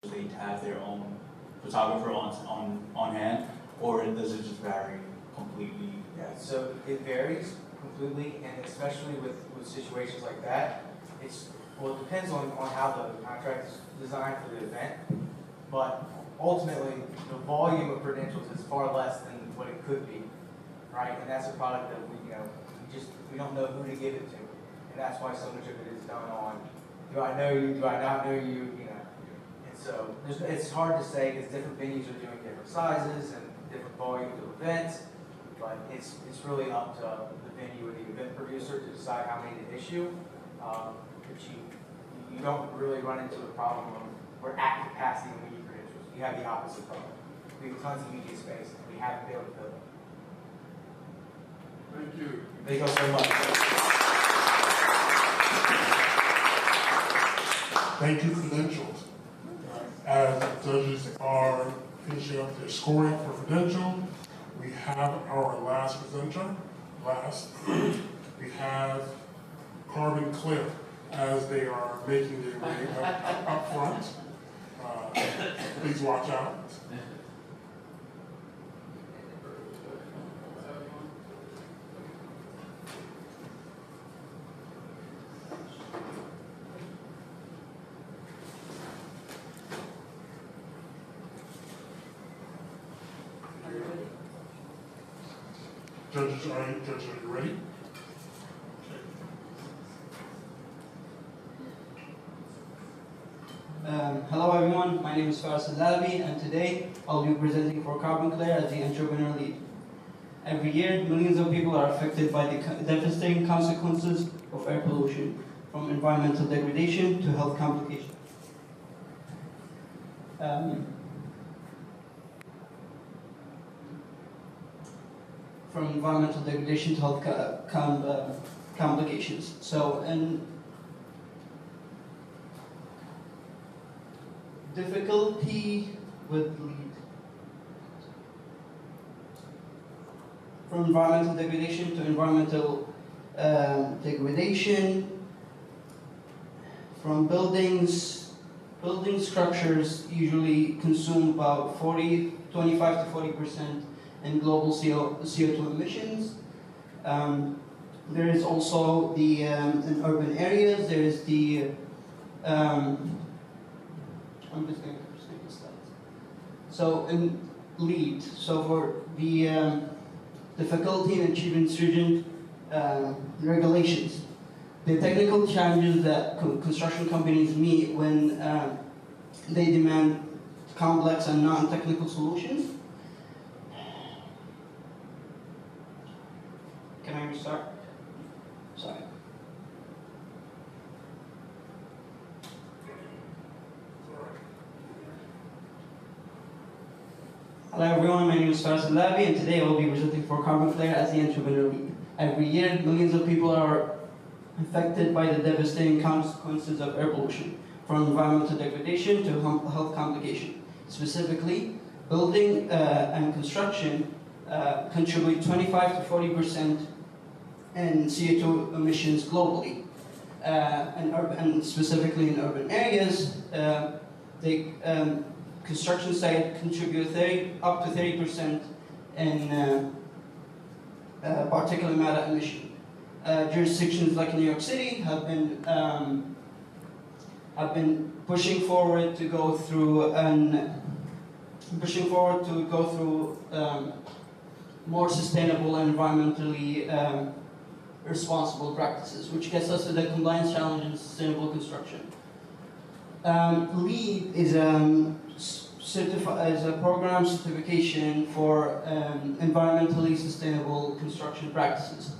Do they have their own photographer on hand, or does it just vary completely? Yeah, so it varies completely, and especially with situations like that, it depends on how the contract is designed for the event, but ultimately the volume of credentials is far less than what it could be, right? And that's a product that we don't know who to give it to, and that's why so much of it is done on, do I know you, do I not know you, And so it's hard to say, because different venues are doing different sizes and different volumes of events, but it's really up to the venue or the event producer to decide how many to issue. But you don't really run into the problem of we're at capacity when we need credentials. You have the opposite problem. We have tons of media space, and we haven't been able to fill it. Thank you. Thank you so much. Thank you, Credentials. As judges are finishing up their scoring for Credential, we have our last presenter. We have Carbon Claire, as they are making their way up front. Please watch out. Judges, are you ready? Hello everyone, my name is Faraz Alabi, and today I'll be presenting for Carbon Clear as the entrepreneur lead. Every year, millions of people are affected by the devastating consequences of air pollution, from environmental degradation to health complications. From environmental degradation to health complications. So, and difficulty with lead. From environmental degradation to environmental degradation. From buildings, building structures usually consume about 25 to 40% in global CO2 emissions. There is also the, in urban areas, there is the, I'm just going to skip the slides. So in LEED, so for the difficulty in achieving stringent regulations, the technical challenges that construction companies meet when they demand complex and non-technical solutions. Can I restart? Sorry. Hello everyone, my name is Faraz Alabi, and today I will be presenting for Carbon Clear as the entrepreneur lead. Every year, millions of people are affected by the devastating consequences of air pollution, from environmental degradation to health complication. Specifically, building and construction contribute 25 to 40% in CO2 emissions globally. And specifically in urban areas, construction sites contribute up to 30% in particulate matter emission. Jurisdictions like New York City have been pushing forward to go through more sustainable and environmentally responsible practices, which gets us to the compliance challenge in sustainable construction. LEED is a program certification for environmentally sustainable construction practices.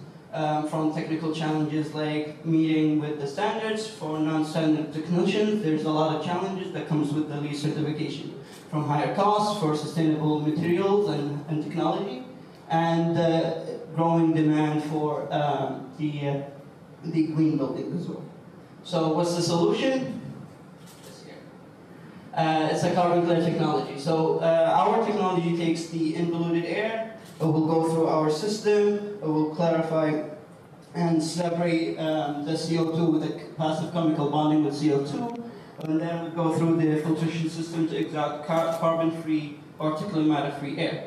From technical challenges like meeting with the standards for non-standard technicians, there's a lot of challenges that comes with the LEED certification. From higher costs for sustainable materials and technology, and growing demand for the green building as well. So what's the solution? It's a carbon clear technology. So our technology takes the in-polluted air, it will go through our system, it will clarify and separate the CO2 with a passive chemical bonding with CO2, and then we go through the filtration system to extract carbon-free, particulate matter-free air.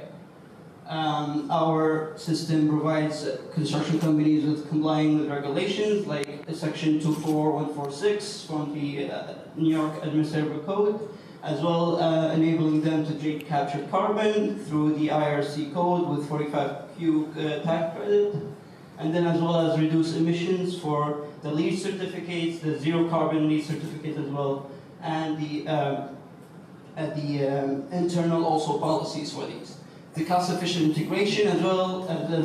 Our system provides construction companies with complying with regulations like Section 24146 from the New York Administrative Code, as well enabling them to take captured carbon through the IRC code with 45Q tax credit, and then as well as reduce emissions for the LEED certificates, the zero carbon LEED certificate as well, and the internal also policies for these. The cost-efficient integration as well as the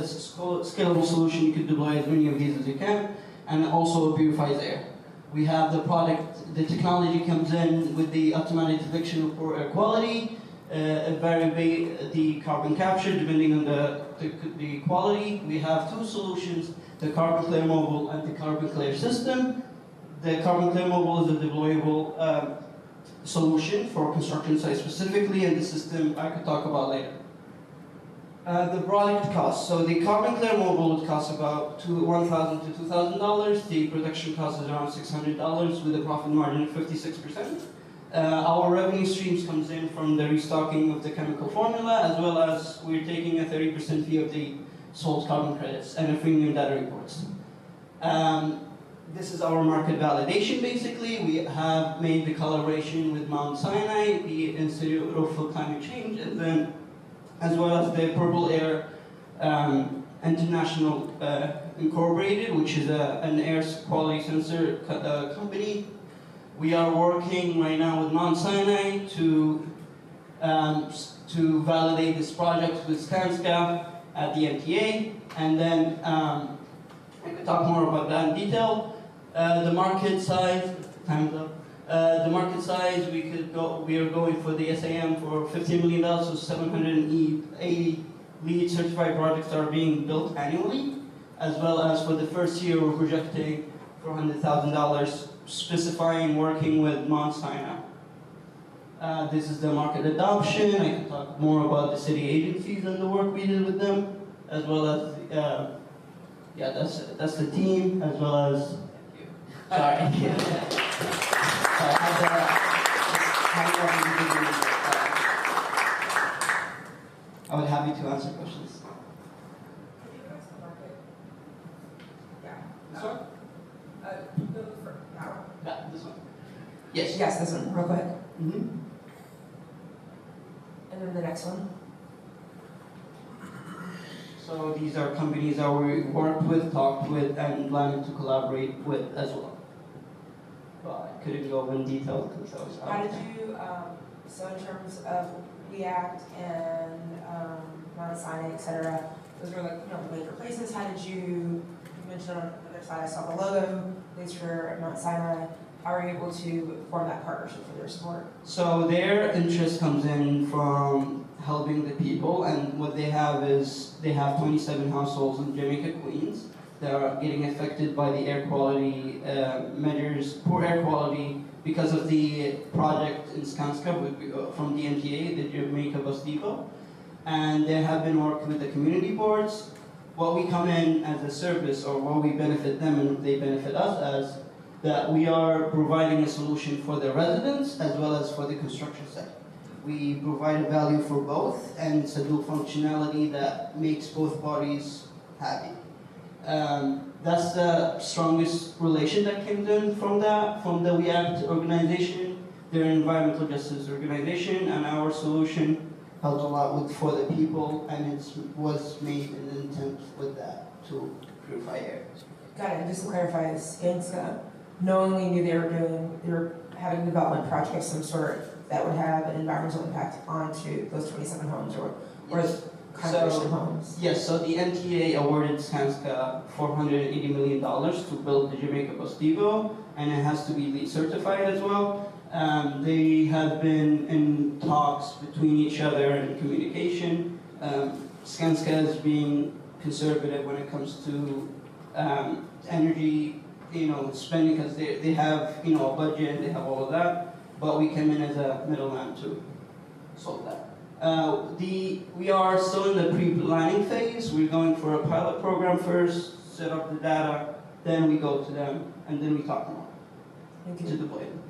scalable solution, you can deploy as many of these as you can, and also purifies air. We have the product, the technology comes in with the automatic detection of poor air quality, vary the carbon capture depending on the quality. We have two solutions, the Carbon Clear Mobile and the Carbon Clear System. The Carbon Clear Mobile is a deployable solution for construction sites specifically, and the system I could talk about later. The product cost. So the Carbon Clear Mobile would cost about $1,000 to $2,000. The production cost is around $600 with a profit margin of 56%. Our revenue streams comes in from the restocking of the chemical formula, as well as we're taking a 30% fee of the sold carbon credits and a premium data reports. This is our market validation basically. We have made the collaboration with Mount Sinai, the Institute for Climate Change, and then as well as the Purple Air International Incorporated, which is an air quality sensor company. We are working right now with Mount Sinai to validate this project with Skanska at the MTA, and then I could talk more about that in detail. The market size, time's up. The market size, we are going for the SAM for $15 million, so 780 LEED certified projects are being built annually, as well as for the first year we're projecting $400,000, specifying working with Mount Sinai. This is the market adoption. I can talk more about the city agencies and the work we did with them, as well as, that's the team, as well as, sorry. I would be happy to answer questions. This one? This one? Yes. Yes, this one, real quick. Mm-hmm. And then the next one. So these are companies that we worked with, talked with, and planning to collaborate with as well. But I couldn't go in detail because I was out. How did you, so in terms of React and Mount Sinai, et cetera, those were like, the major places. How did you mentioned on the other side, I saw the logo, at least for Mount Sinai. How are you able to form that partnership for their support? So their interest comes in from helping the people, and what they have is they have 27 households in Jamaica, Queens, that are getting affected by the air quality measures, poor air quality, because of the project in Skanska from the MTA, the Jamaica Bus Depot. And they have been working with the community boards. What we come in as a service, or what we benefit them and they benefit us as, that we are providing a solution for the residents as well as for the construction site. We provide a value for both, and it's a dual functionality that makes both parties happy. That's the strongest relation that came in from that, from the WeAct organization, their environmental justice organization, and our solution helped a lot for the people, and it was made in intent with that to purify air. Got it. And just to clarify, Skanska knowingly knew they were having a development project of some sort that would have an environmental impact onto those 27 homes or congregation of homes. Yes, so the MTA awarded Skanska $480 million to build the Jamaica Bus Depot, and it has to be LEED certified as well. They have been in talks between each other and communication. Skanska is being conservative when it comes to energy, spending, because they have, a budget and they have all of that. But we came in as a middleman to solve that. We are still in the pre-planning phase. We're going for a pilot program first, set up the data, then we go to them, and then we talk more to deploy them.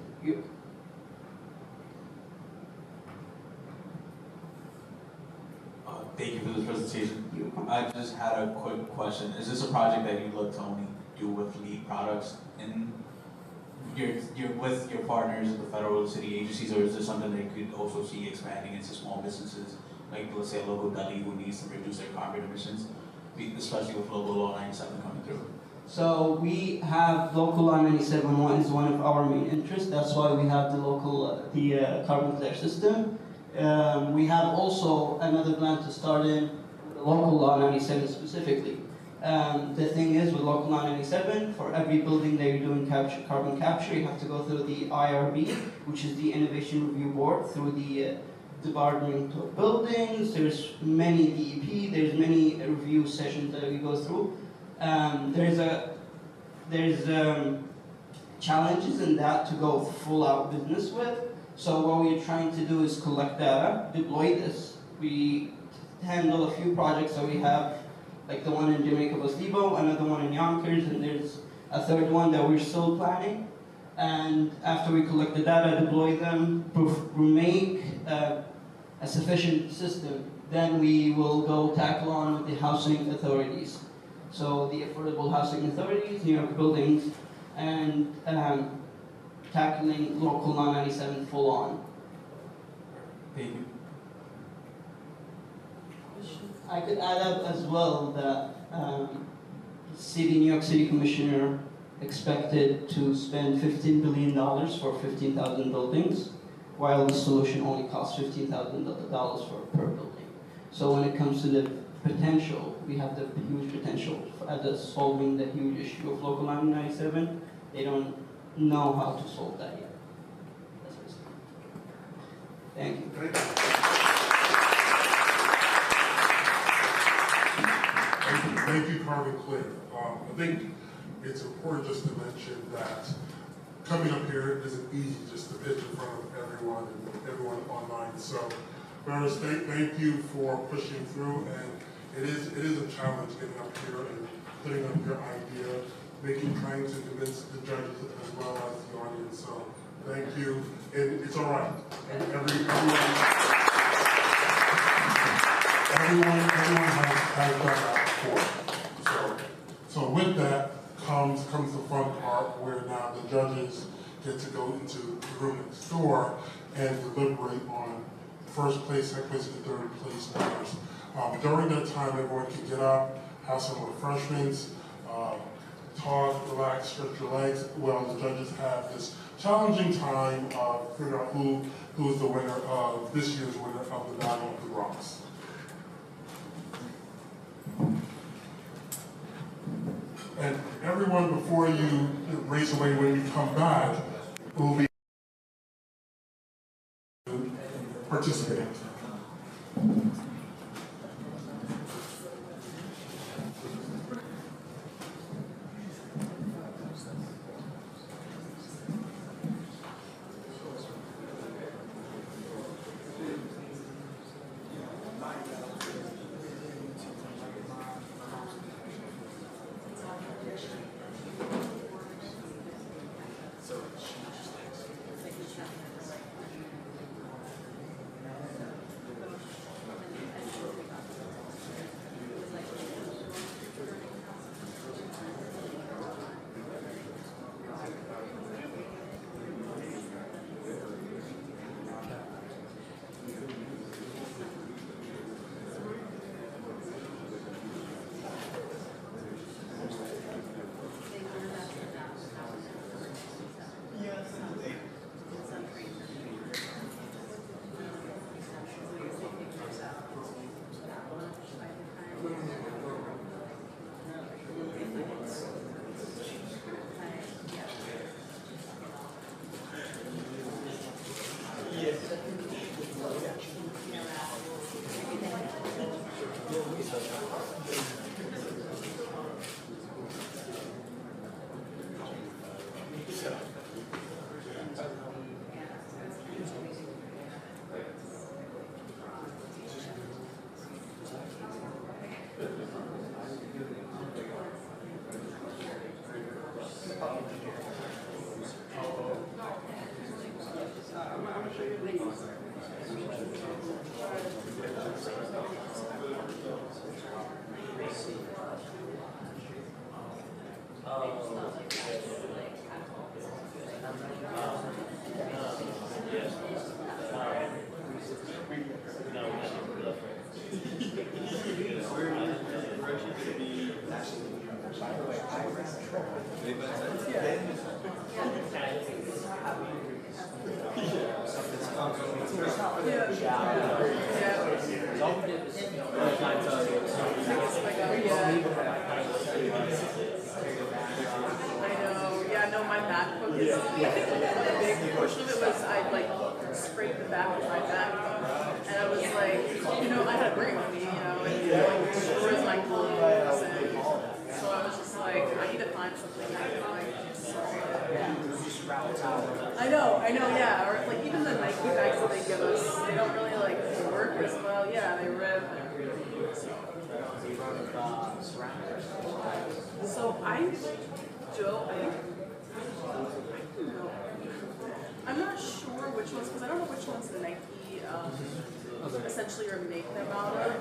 Thank you for this presentation. I just had a quick question. Is this a project that you look to only do with LEED products in you're with your partners at the federal and city agencies, or is this something that you could also see expanding into small businesses, like let's say a local deli who needs to reduce their carbon emissions, especially with local law 97 coming through? So we have local law 97 is one of our main interests. That's why we have the local carbon clear system. We have also another plan to start in local law 97 specifically. The thing is, with local law 97, for every building that you're doing carbon capture, you have to go through the IRB, which is the Innovation Review Board, through the Department of Buildings. There's many DEP, there's many review sessions that we go through. There's challenges in that to go full out business with. So what we're trying to do is collect data, deploy this. We handle a few projects that we have, like the one in Jamaica Bus Depot, another one in Yonkers, and there's a third one that we're still planning. And after we collect the data, deploy them, make a sufficient system, then we will go tackle on with the housing authorities. So the affordable housing authorities, New York buildings, and tackling local law 97 full on. Thank you. I could add up as well that New York City Commissioner expected to spend $15 billion for 15,000 buildings, while the solution only costs $15,000 per building. So when it comes to the potential, we have the huge potential at solving the huge issue of local 997. They don't know how to solve that yet. That's what it's. Thank you. Thank you, Carmen Clear. I think it's important just to mention that coming up here isn't easy just to pitch in front of everyone and everyone online. So, first, thank you for pushing through, and it is a challenge getting up here and putting up your idea, trying to convince the judges as well as the audience. So, thank you, and it's all right. Everyone has done that before. So with that comes the fun part where now the judges get to go into the room next door and deliberate on first place, second place, and third place winners. During that time, everyone can get up, have some refreshments, talk, relax, stretch your legs, while the judges have this challenging time of figuring out who is the winner of this year's winner of the Battle of the Bronx. And everyone, before you race away when you come back, will be participating. I'm not sure which ones, because I don't know which ones the Nike essentially are make them out of.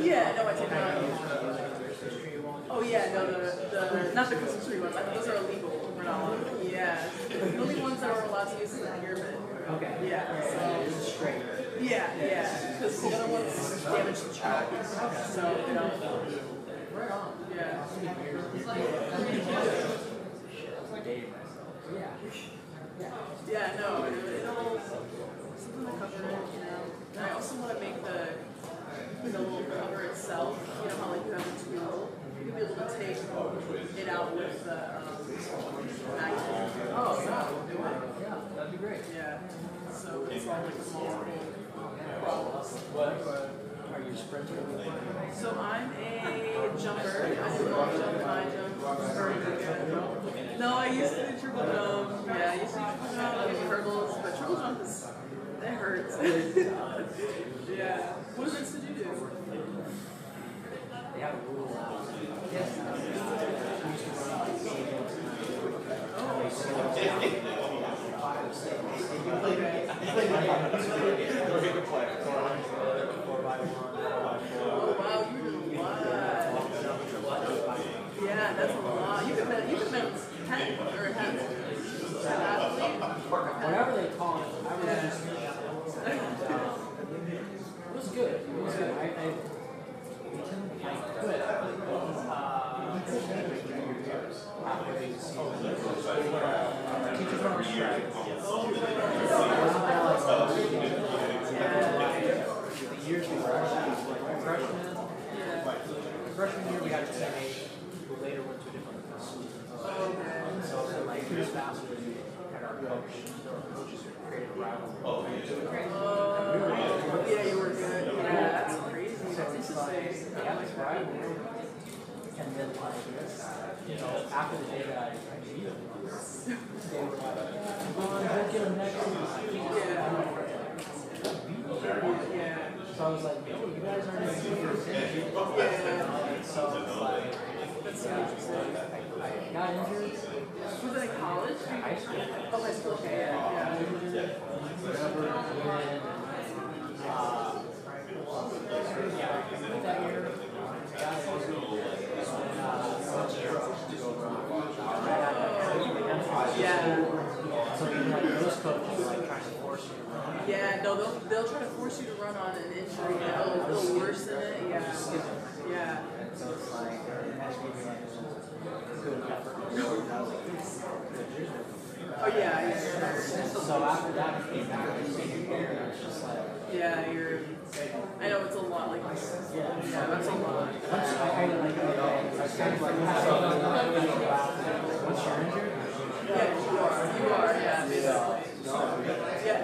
Yeah, no, I take them out. Oh yeah, no, the not the Christmas tree ones. I think those are illegal. We're not allowed. Yeah, the only ones that are allowed to use is the pyramid. Okay. Yeah. So straight. Yeah, because the other ones damage the track. So you know. Right on. Yeah. Yeah, no, it'll something to cover it, you know. And I also want to make the little cover itself, you know how like you have the tool, you'll be able to take it out with the magnet. Oh, yeah, that'd be great. Yeah, so it's all like small problems. What are you sprinter? So I'm a jumper. I do long jump, high jump. No, I used to do triple jump. Yeah, I used to do triple jump, I did hurdles, but triple jump is, it hurts. Yeah. What events did you do? They have a rule. Yes. Oh wow, you do a lot. Yeah, that's a lot. You've been 10 or a half. Whatever they call it, I was just. It was good. It was good. I could. Teachers don't respect. The years we were actually freshman year we had the same age. We later went to a different schools. So like 2 years faster we had our coaches created a rivalry. Yeah, you were good. Yeah, that's crazy. That's interesting. Yeah, that's right. And then like, you know, after the day that I beat them, they were like, don't get them next week. Yeah. So I was like, yo, you guys aren't even good for a So it's like, that's so interesting. I got injured. Was it in college? High school. Oh, high school. Okay, yeah. Whatever. That year, yeah. So you like those coaches like trying to force you to run. Yeah, no, they'll try to force you to run on an injury. They'll worsen it. Yeah. Yeah. So it's like it has to be like good effort. Oh yeah. So after that, I came back and senior year, and it's just like. Yeah, I know it's a lot. Like, yeah, that's a lot. I was kind of like, once you're injured. Yeah, you are. Yeah, basically. Yeah.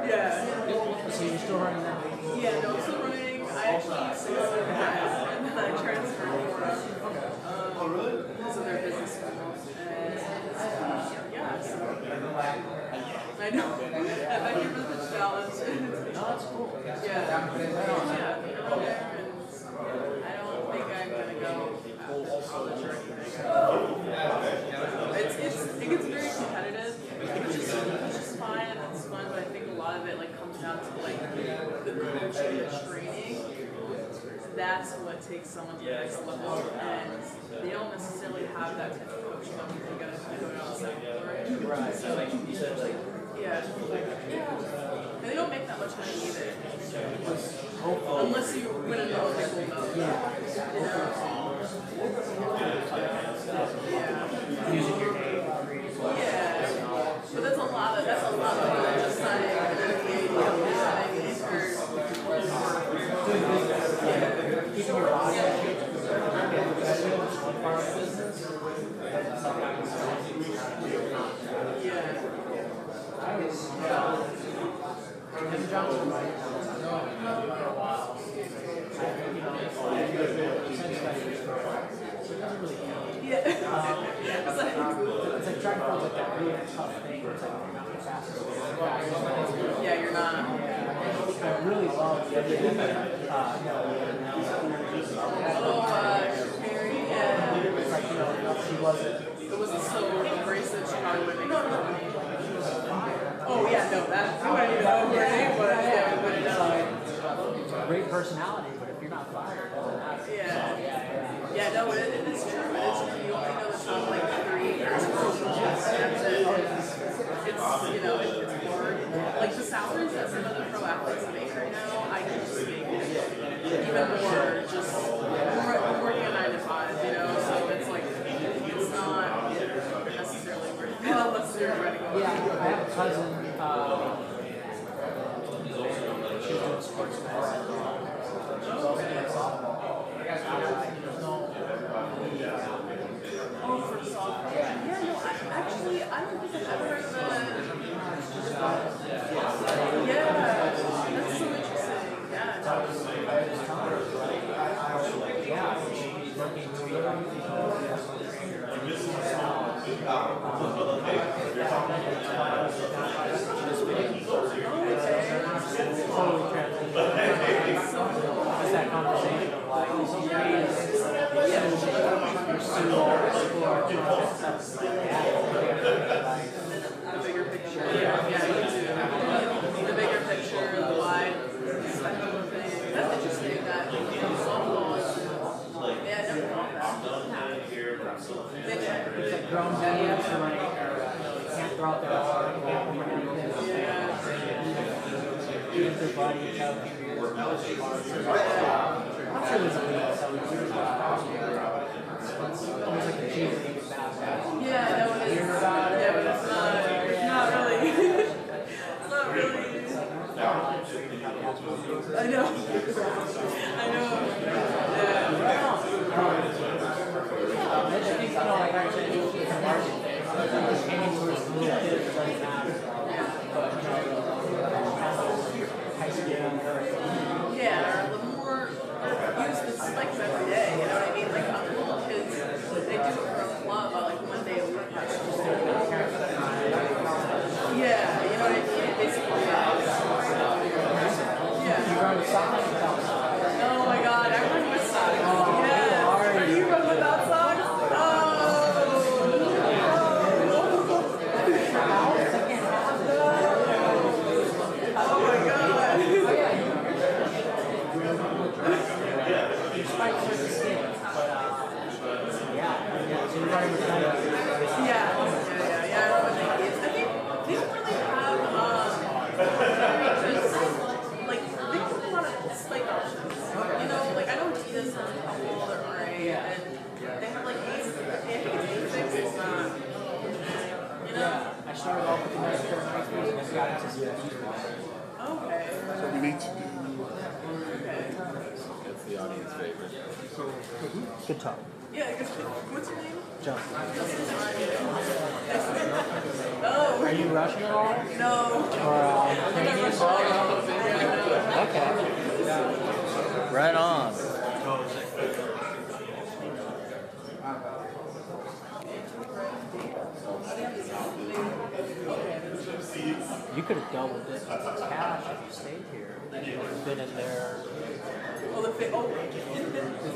Yeah. So you're still running that? Yeah, no, I'm still running. I actually 6 years and then I transferred to Fordham. Oh, really? Because of their business school. And yeah, so. I know. I give them much balance. No, that's cool. Yeah. Yeah. I don't think I'm gonna go college or anything. It gets very competitive, which is fine and it's fun, but I think a lot of it like comes down to like the coaching, the training. That's what takes someone to the next level, and they don't necessarily have that type of coaching. You gotta kind of go down the second floor. Right. So like you said, like. Yeah. And they don't make that much money either. Unless you win an Olympic gold medal. Yeah. You know? Yeah. Using your name. Yeah. But that's a lot of just signing an NDA deal. Keeping your body part of the business. Yeah. Tim Johnson, right? No, for a while. Yeah. It's like trying to feel like that really tough thing. It's like you're not fast. Yeah, you're not. I really love the other Mary, yeah. Like, she wasn't. It wasn't so abrasive. She probably wouldn't make sense. Oh yeah, no, that's who I didn't know her name was. Yeah, we wouldn't know. Great personality, but if you're not fired, it doesn't matter. Yeah. Yeah, no, it is true. It is true. You only know the top like 3 years. That's it. It's it's hard. like the salaries that some of the pro athletes make right now, I can just make even more just working a 9 to 5, you know. So it's like it's not necessarily worth it unless you're running away. Yeah, I have a cousin, she's doing sports medicine. She's also doing softball. Oh, for softball. Yeah, no, actually, I don't think I've ever heard of it. Yeah, that's so interesting. Yeah, She's looking to totally transition. Just that conversation of like, the bigger picture. Yeah, you too. The bigger picture, the wide spectrum of things. That's interesting that softball is, yeah, I never thought that. It's like grown men, so like, can't throw out their arm, use their body, that's really almost like a cheese. Yeah, no, it is. Yeah, but it's not really. It's not really. I know. I know. Yeah. Education, like actually, it's a market thing. Anywhere it's a little bit, it doesn't matter. But, high school. Yeah, or more use the spikes every day, you know what I mean? Like little kids, they do it for a club, like 1 day a week. Yeah, you know what I mean? Basically, yeah. Oh my god, I run with socks. Yeah. Do you run without socks? Oh my god. Yeah, I love what they kids. I think they don't really have like they don't have a lot of spike options. You know, like I know Adidas has a couple that are and they have like A6, it's not. You know? I started off with the nice pair of Nikes and got into speed. Okay. So we need to do. Okay. That's the audience favorite. Good talk. Yeah, what's your name? John. Oh. Are you Russian at all? No. Or okay. Right on. You could have doubled it cash if you stayed here. You would have been in there. Oh, the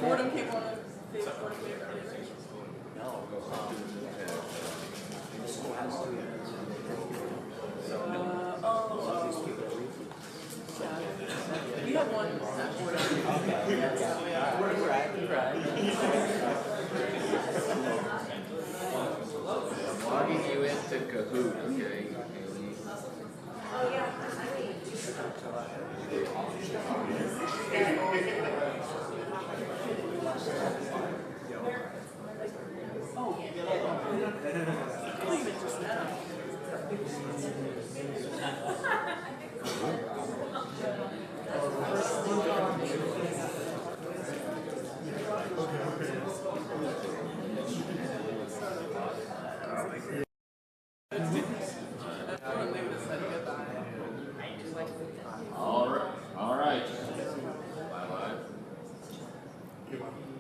Fordham came on. No. The school has 2 units. We have one at Fordham. Okay. Right. Logging you into Kahoot, okay? Oh, yeah. All right.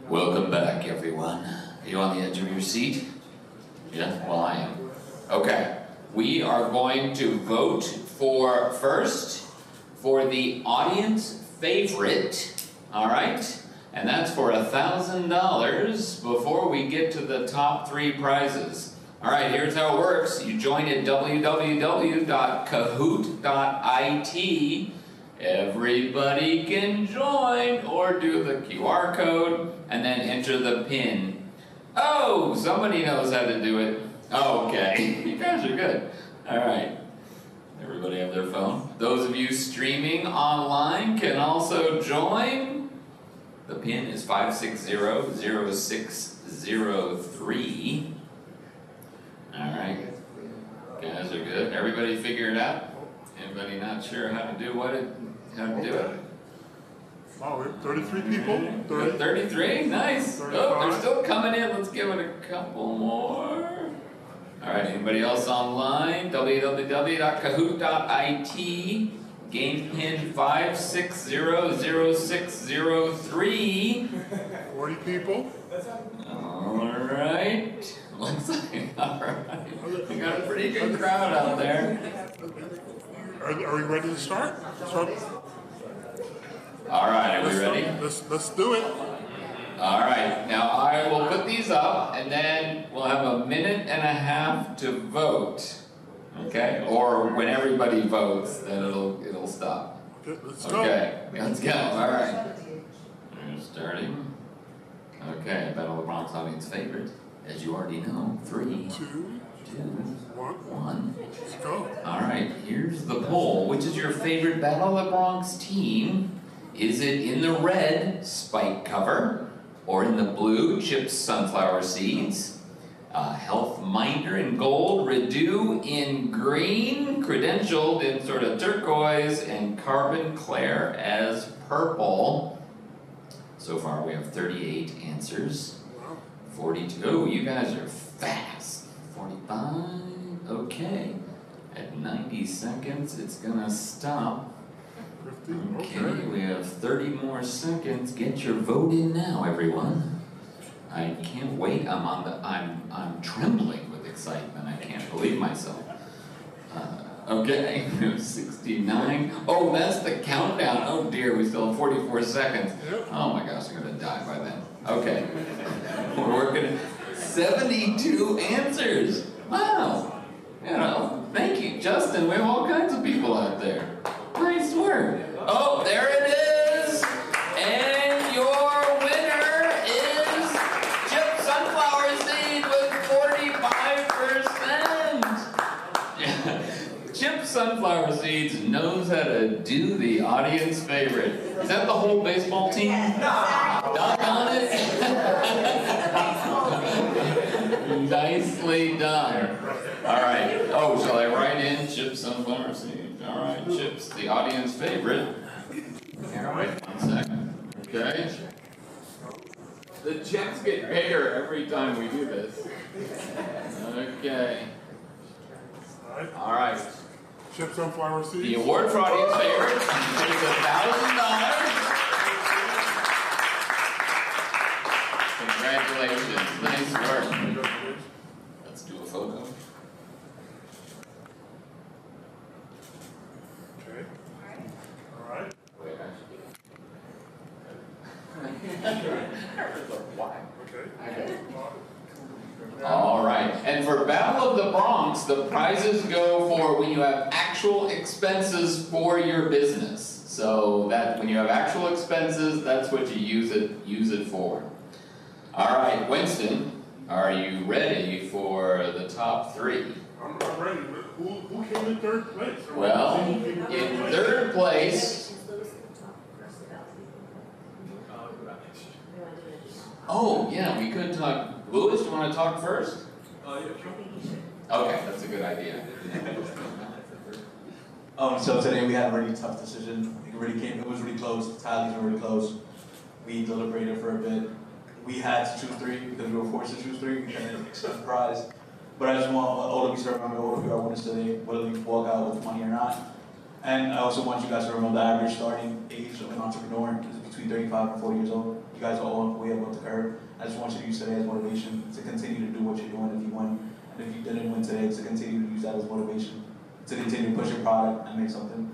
Welcome back, everyone. Are you on the edge of your seat? Yeah, well, I am. Okay, we are going to vote first for the audience favorite, all right? And that's for $1,000 before we get to the top 3 prizes. All right, here's how it works. You join at www.kahoot.it. Everybody can join or do the QR code and then enter the PIN. Oh, somebody knows how to do it. Okay, you guys are good. All right. Everybody have their phone? Those of you streaming online can also join. The pin is 560-0603. Alright. Guys are good. Everybody figure it out? Anybody not sure how to do how to do it? Wow, we have 33 people. 33? Nice. 35. Oh, they're still coming in. Let's give it a couple more. Alright, anybody else online? www.kahoot.it. Game pin 560-0603. 40 people. Alright. Looks like, alright. We got a pretty good crowd out there. Are we ready to start? Alright, are we ready? Let's do it. Alright, now I will put these up and then we'll have a minute and a half to vote. Okay? Or when everybody votes, then it'll stop. Okay, let's go. Okay, let's go. Alright. We're starting. Okay, Battle of the Bronx audience favorite. As you already know, 3, 2, 1. Let's go. Alright, here's the poll. Which is your favorite Battle of the Bronx team? Is it in the red, Spike Cover, or in the blue, Chips Sunflower Seeds? Health Minder in gold, Reduo in green, Credential in sort of turquoise, and Carbon Claire as purple. So far we have 38 answers. 42, oh, you guys are fast. 45, okay. At 90 seconds, it's gonna stop. 50, Okay, we have 30 more seconds. Get your vote in now, everyone. I can't wait. I'm trembling with excitement. I can't believe myself. Okay, 69. Oh, that's the countdown. Oh dear, we still have 44 seconds. Oh my gosh, I'm gonna die by then. Okay, we're working. 72 answers. Wow. You know, thank you, Justin. We have all kinds of people out there. Nice work. Oh, there it is. And your winner is Chip Sunflower Seed with 45%. Chip Sunflower Seeds knows how to do the audience favorite. Is that the whole baseball team? Doggone it. Nicely done. All right. Oh, shall I write in Chip Sunflower Seeds? All right, Chip's the audience favorite. Here, wait 1 second. Okay. The checks get bigger every time we do this. Okay. All right. Chip Sunflower Seeds. The award for audience favorite is $1,000. Congratulations. Nice work. Let's do a photo. Okay. All right. Wait, Okay. All right, and for Battle of the Bronx, the prizes go for when you have actual expenses for your business. So that when you have actual expenses, that's what you use it for. All right, Winston, are you ready for the top 3? I'm ready. Who came in third place? Well, in third place. Oh, yeah, we could talk. Louis, do you want to talk first? Okay, that's a good idea. So today we had a really tough decision. It was really close. The tallies were really close. We deliberated for a bit. We had to choose 3 because we were forced to choose 3. We couldn't accept the prize. But I just want all of you to remember, all of you are winners today, whether you walk out with money or not. And I also want you guys to remember the average starting age of an entrepreneur is between 35 and 40 years old. You guys are all way above the curve. I just want you to use today as motivation to continue to do what you're doing if you win. And if you didn't win today, to continue to use that as motivation. To continue to push your product and make something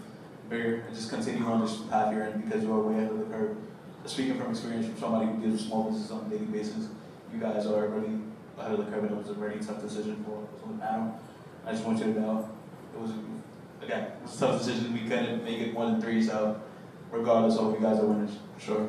bigger. And just continue on this path you're in because you are way ahead of the curve. Speaking from experience from somebody who deals with small business on a daily basis, you guys are really ahead of the curve and it was a very tough decision for us on the panel. I just want you to know it was a tough decision. We couldn't make it more than 3, so regardless, all of you guys are winners, for sure. All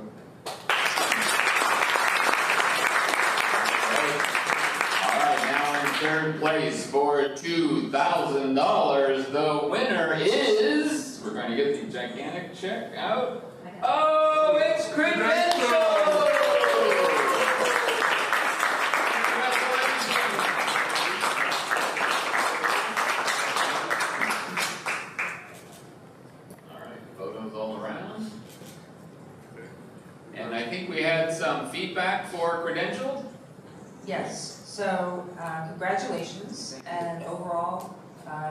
right, now in third third place for $2,000. The winner is, we're going to get the gigantic check out. Oh, it's Credential! Photos all around. And I think we had some feedback for Credential. Yes, so congratulations, and overall,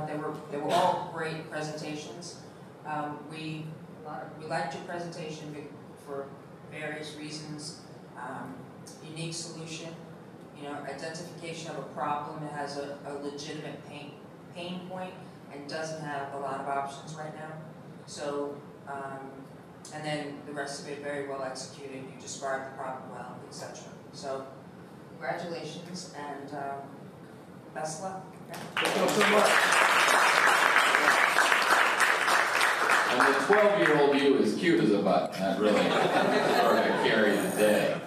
they were all great presentations. We liked your presentation for various reasons. Unique solution, identification of a problem that has a legitimate pain point and doesn't have a lot of options right now. So, and then the rest of it very well executed. You described the problem well, etc. So, congratulations and best luck. Thank you so much. And the 12-year-old you is cute as a button. That really sort of carried the day.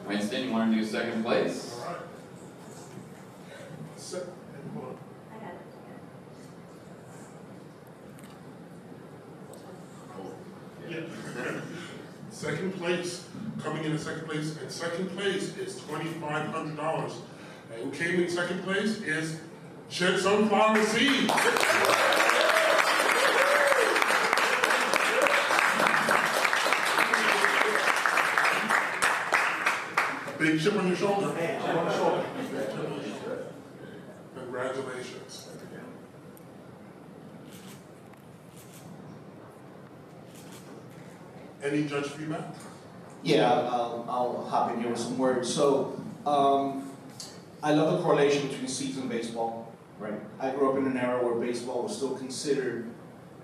Winston, you want to do second place? All right. Second place, coming in second place, and second place is $2,500. And who came in second place is Chip Sunflower Seed. Big chip on your shoulder. On the shoulder. Congratulations. Any judge feedback? Yeah, I'll hop in here with some words. So, I love the correlation between seeds and baseball, right? I grew up in an era where baseball was still considered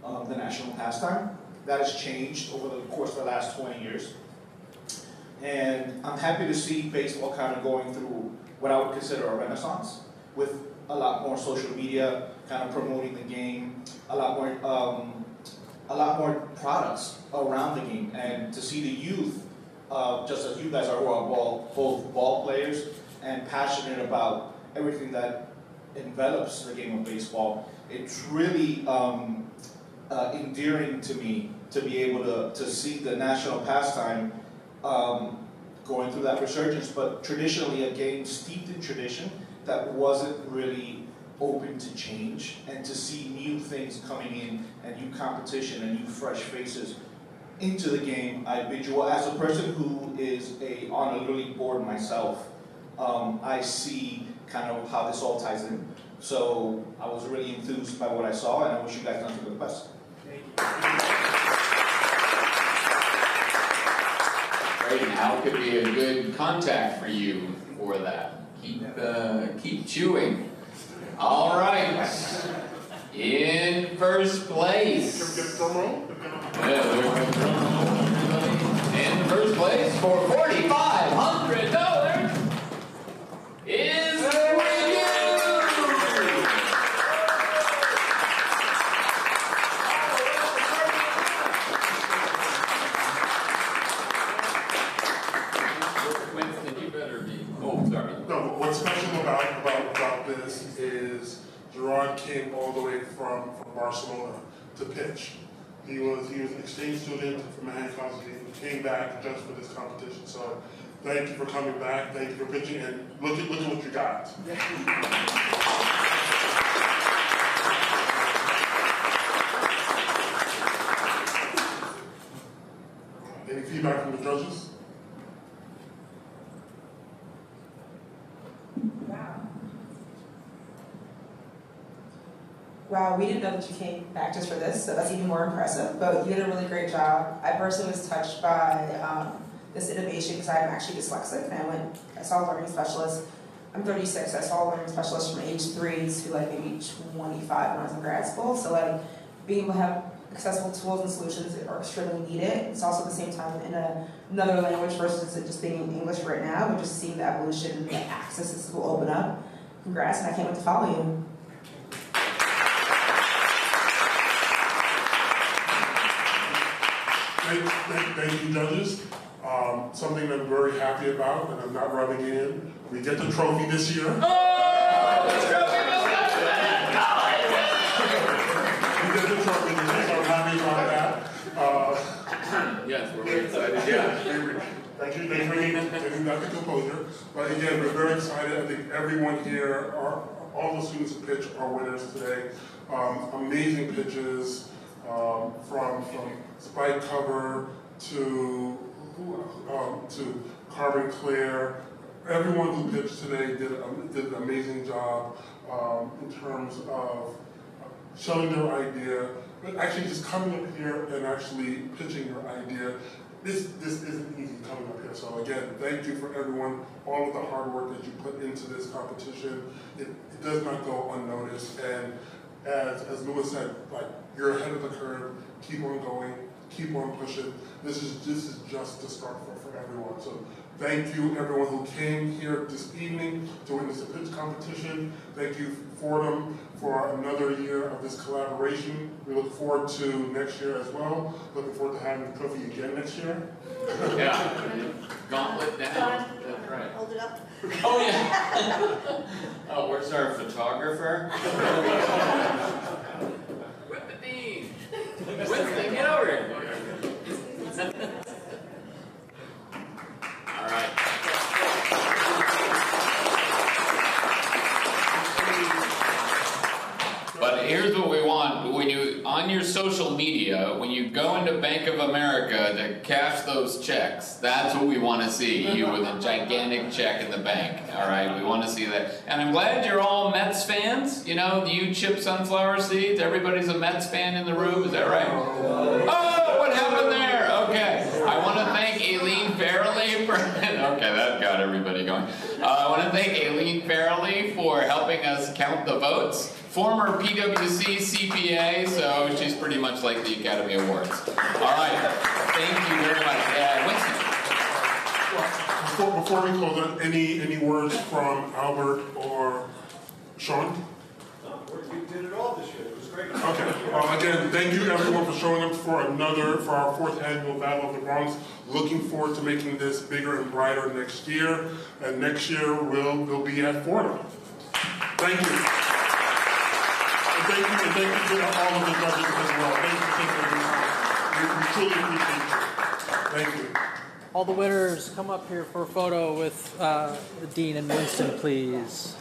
the national pastime. That has changed over the course of the last 20 years. And I'm happy to see baseball kind of going through what I would consider a renaissance, with a lot more social media kind of promoting the game, a lot more products around the game, and to see the youth, just as you guys are, who are both ball players and passionate about everything that envelops the game of baseball, it's really endearing to me to be able to see the national pastime going through that resurgence, but traditionally a game steeped in tradition that wasn't really open to change, and to see new things coming in and new competition and new fresh faces into the game. I bid you well. As a person who is on a little league board myself, I see kind of how this all ties in. So I was really enthused by what I saw, and I wish you guys nothing but the best. Great. Now could be a good contact for you for that. Keep chewing. All right. In first place. In first place for $4,500 is Reduo. Winston, you better be. Oh, sorry. No, what's special about this is Gerard came all the way from Barcelona to pitch. He was an exchange student from Manhattan College. He came back just for this competition. So thank you for coming back. Thank you for pitching, and look at what you got. Any feedback from the judges? Wow, we didn't know that you came back just for this, so that's even more impressive, but you did a really great job. I personally was touched by this innovation because I'm actually dyslexic, and I saw a learning specialist. I'm 36, I saw a learning specialist from age 3 to like maybe 25 when I was in grad school, so like being able to have accessible tools and solutions that are extremely needed. It's also at the same time in another language versus it just being in English right now, but just seeing the evolution and the access this will open up. Congrats, and I can't wait to follow you. Thank you, judges. Something I'm very happy about, and I'm not rubbing in. We get the trophy this year. Yes, we're very excited. Yeah. Thank you for getting that the composure. But again, we're very excited. I think everyone here, all the students who pitched are winners today. Amazing pitches from Spike Cover to Carbon Clear. Everyone who pitched today did an amazing job in terms of showing their idea, but actually just coming up here and actually pitching your idea. This isn't easy coming up here. So again, thank you for everyone, all of the hard work that you put into this competition. It does not go unnoticed. And as Louis said, like, you're ahead of the curve. Keep on going. Keep on pushing. This is just the start for everyone. So thank you everyone who came here this evening to witness the pitch competition. Thank you Fordham for another year of this collaboration. We look forward to next year as well. Looking forward to having the trophy again next year. Yeah. Gauntlet down. That's right. Hold it up. Oh yeah. Oh, where's our photographer? With the dean. Winston, get over here. All right. But here's what we want. When you, on your social media, when you go into Bank of America to cash those checks, that's what we want to see. You with a gigantic check in the bank. All right, we want to see that. And I'm glad you're all Mets fans. You know, you chip sunflower seeds. Everybody's a Mets fan in the room. Is that right? Oh, what happened there? Okay. I want to thank Aileen Farrelly for... Okay, that got everybody going. I want to thank Aileen Farrelly for helping us count the votes. Former PwC CPA, so she's pretty much like the Academy Awards. All right, thank you very much. Winston. Before we close, any words from Albert or Sean? No, you did it all this year. It was great. Okay. Again, thank you everyone for showing up for our 4th annual Battle of the Bronx. Looking forward to making this bigger and brighter next year. And next year we'll be at Fordham. Thank you. Thank you to all of the judges as well. We truly appreciate you. Thank you. All the winners, come up here for a photo with the Dean and Winston, please.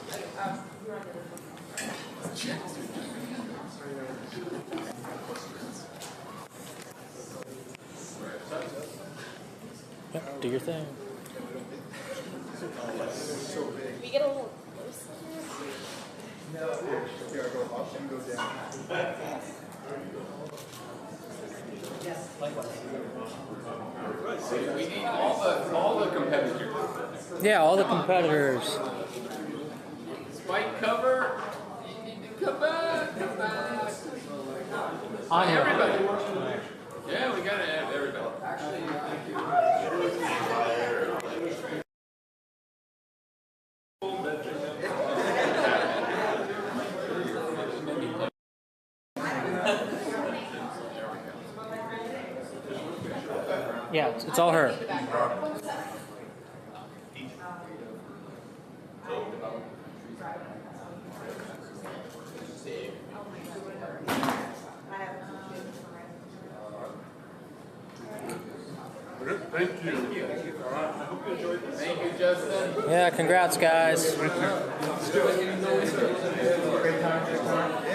Yep, do your thing. We get a little closer. No, here I go up and go down. Yes. We need all the competitors. Yeah, all the competitors. Spike Cover. You need to come back. Come back. On here. Everybody. Yeah, we gotta have everybody. Yeah, it's all her. Thank you. Thank you, Justin. Yeah, congrats, guys. Great time.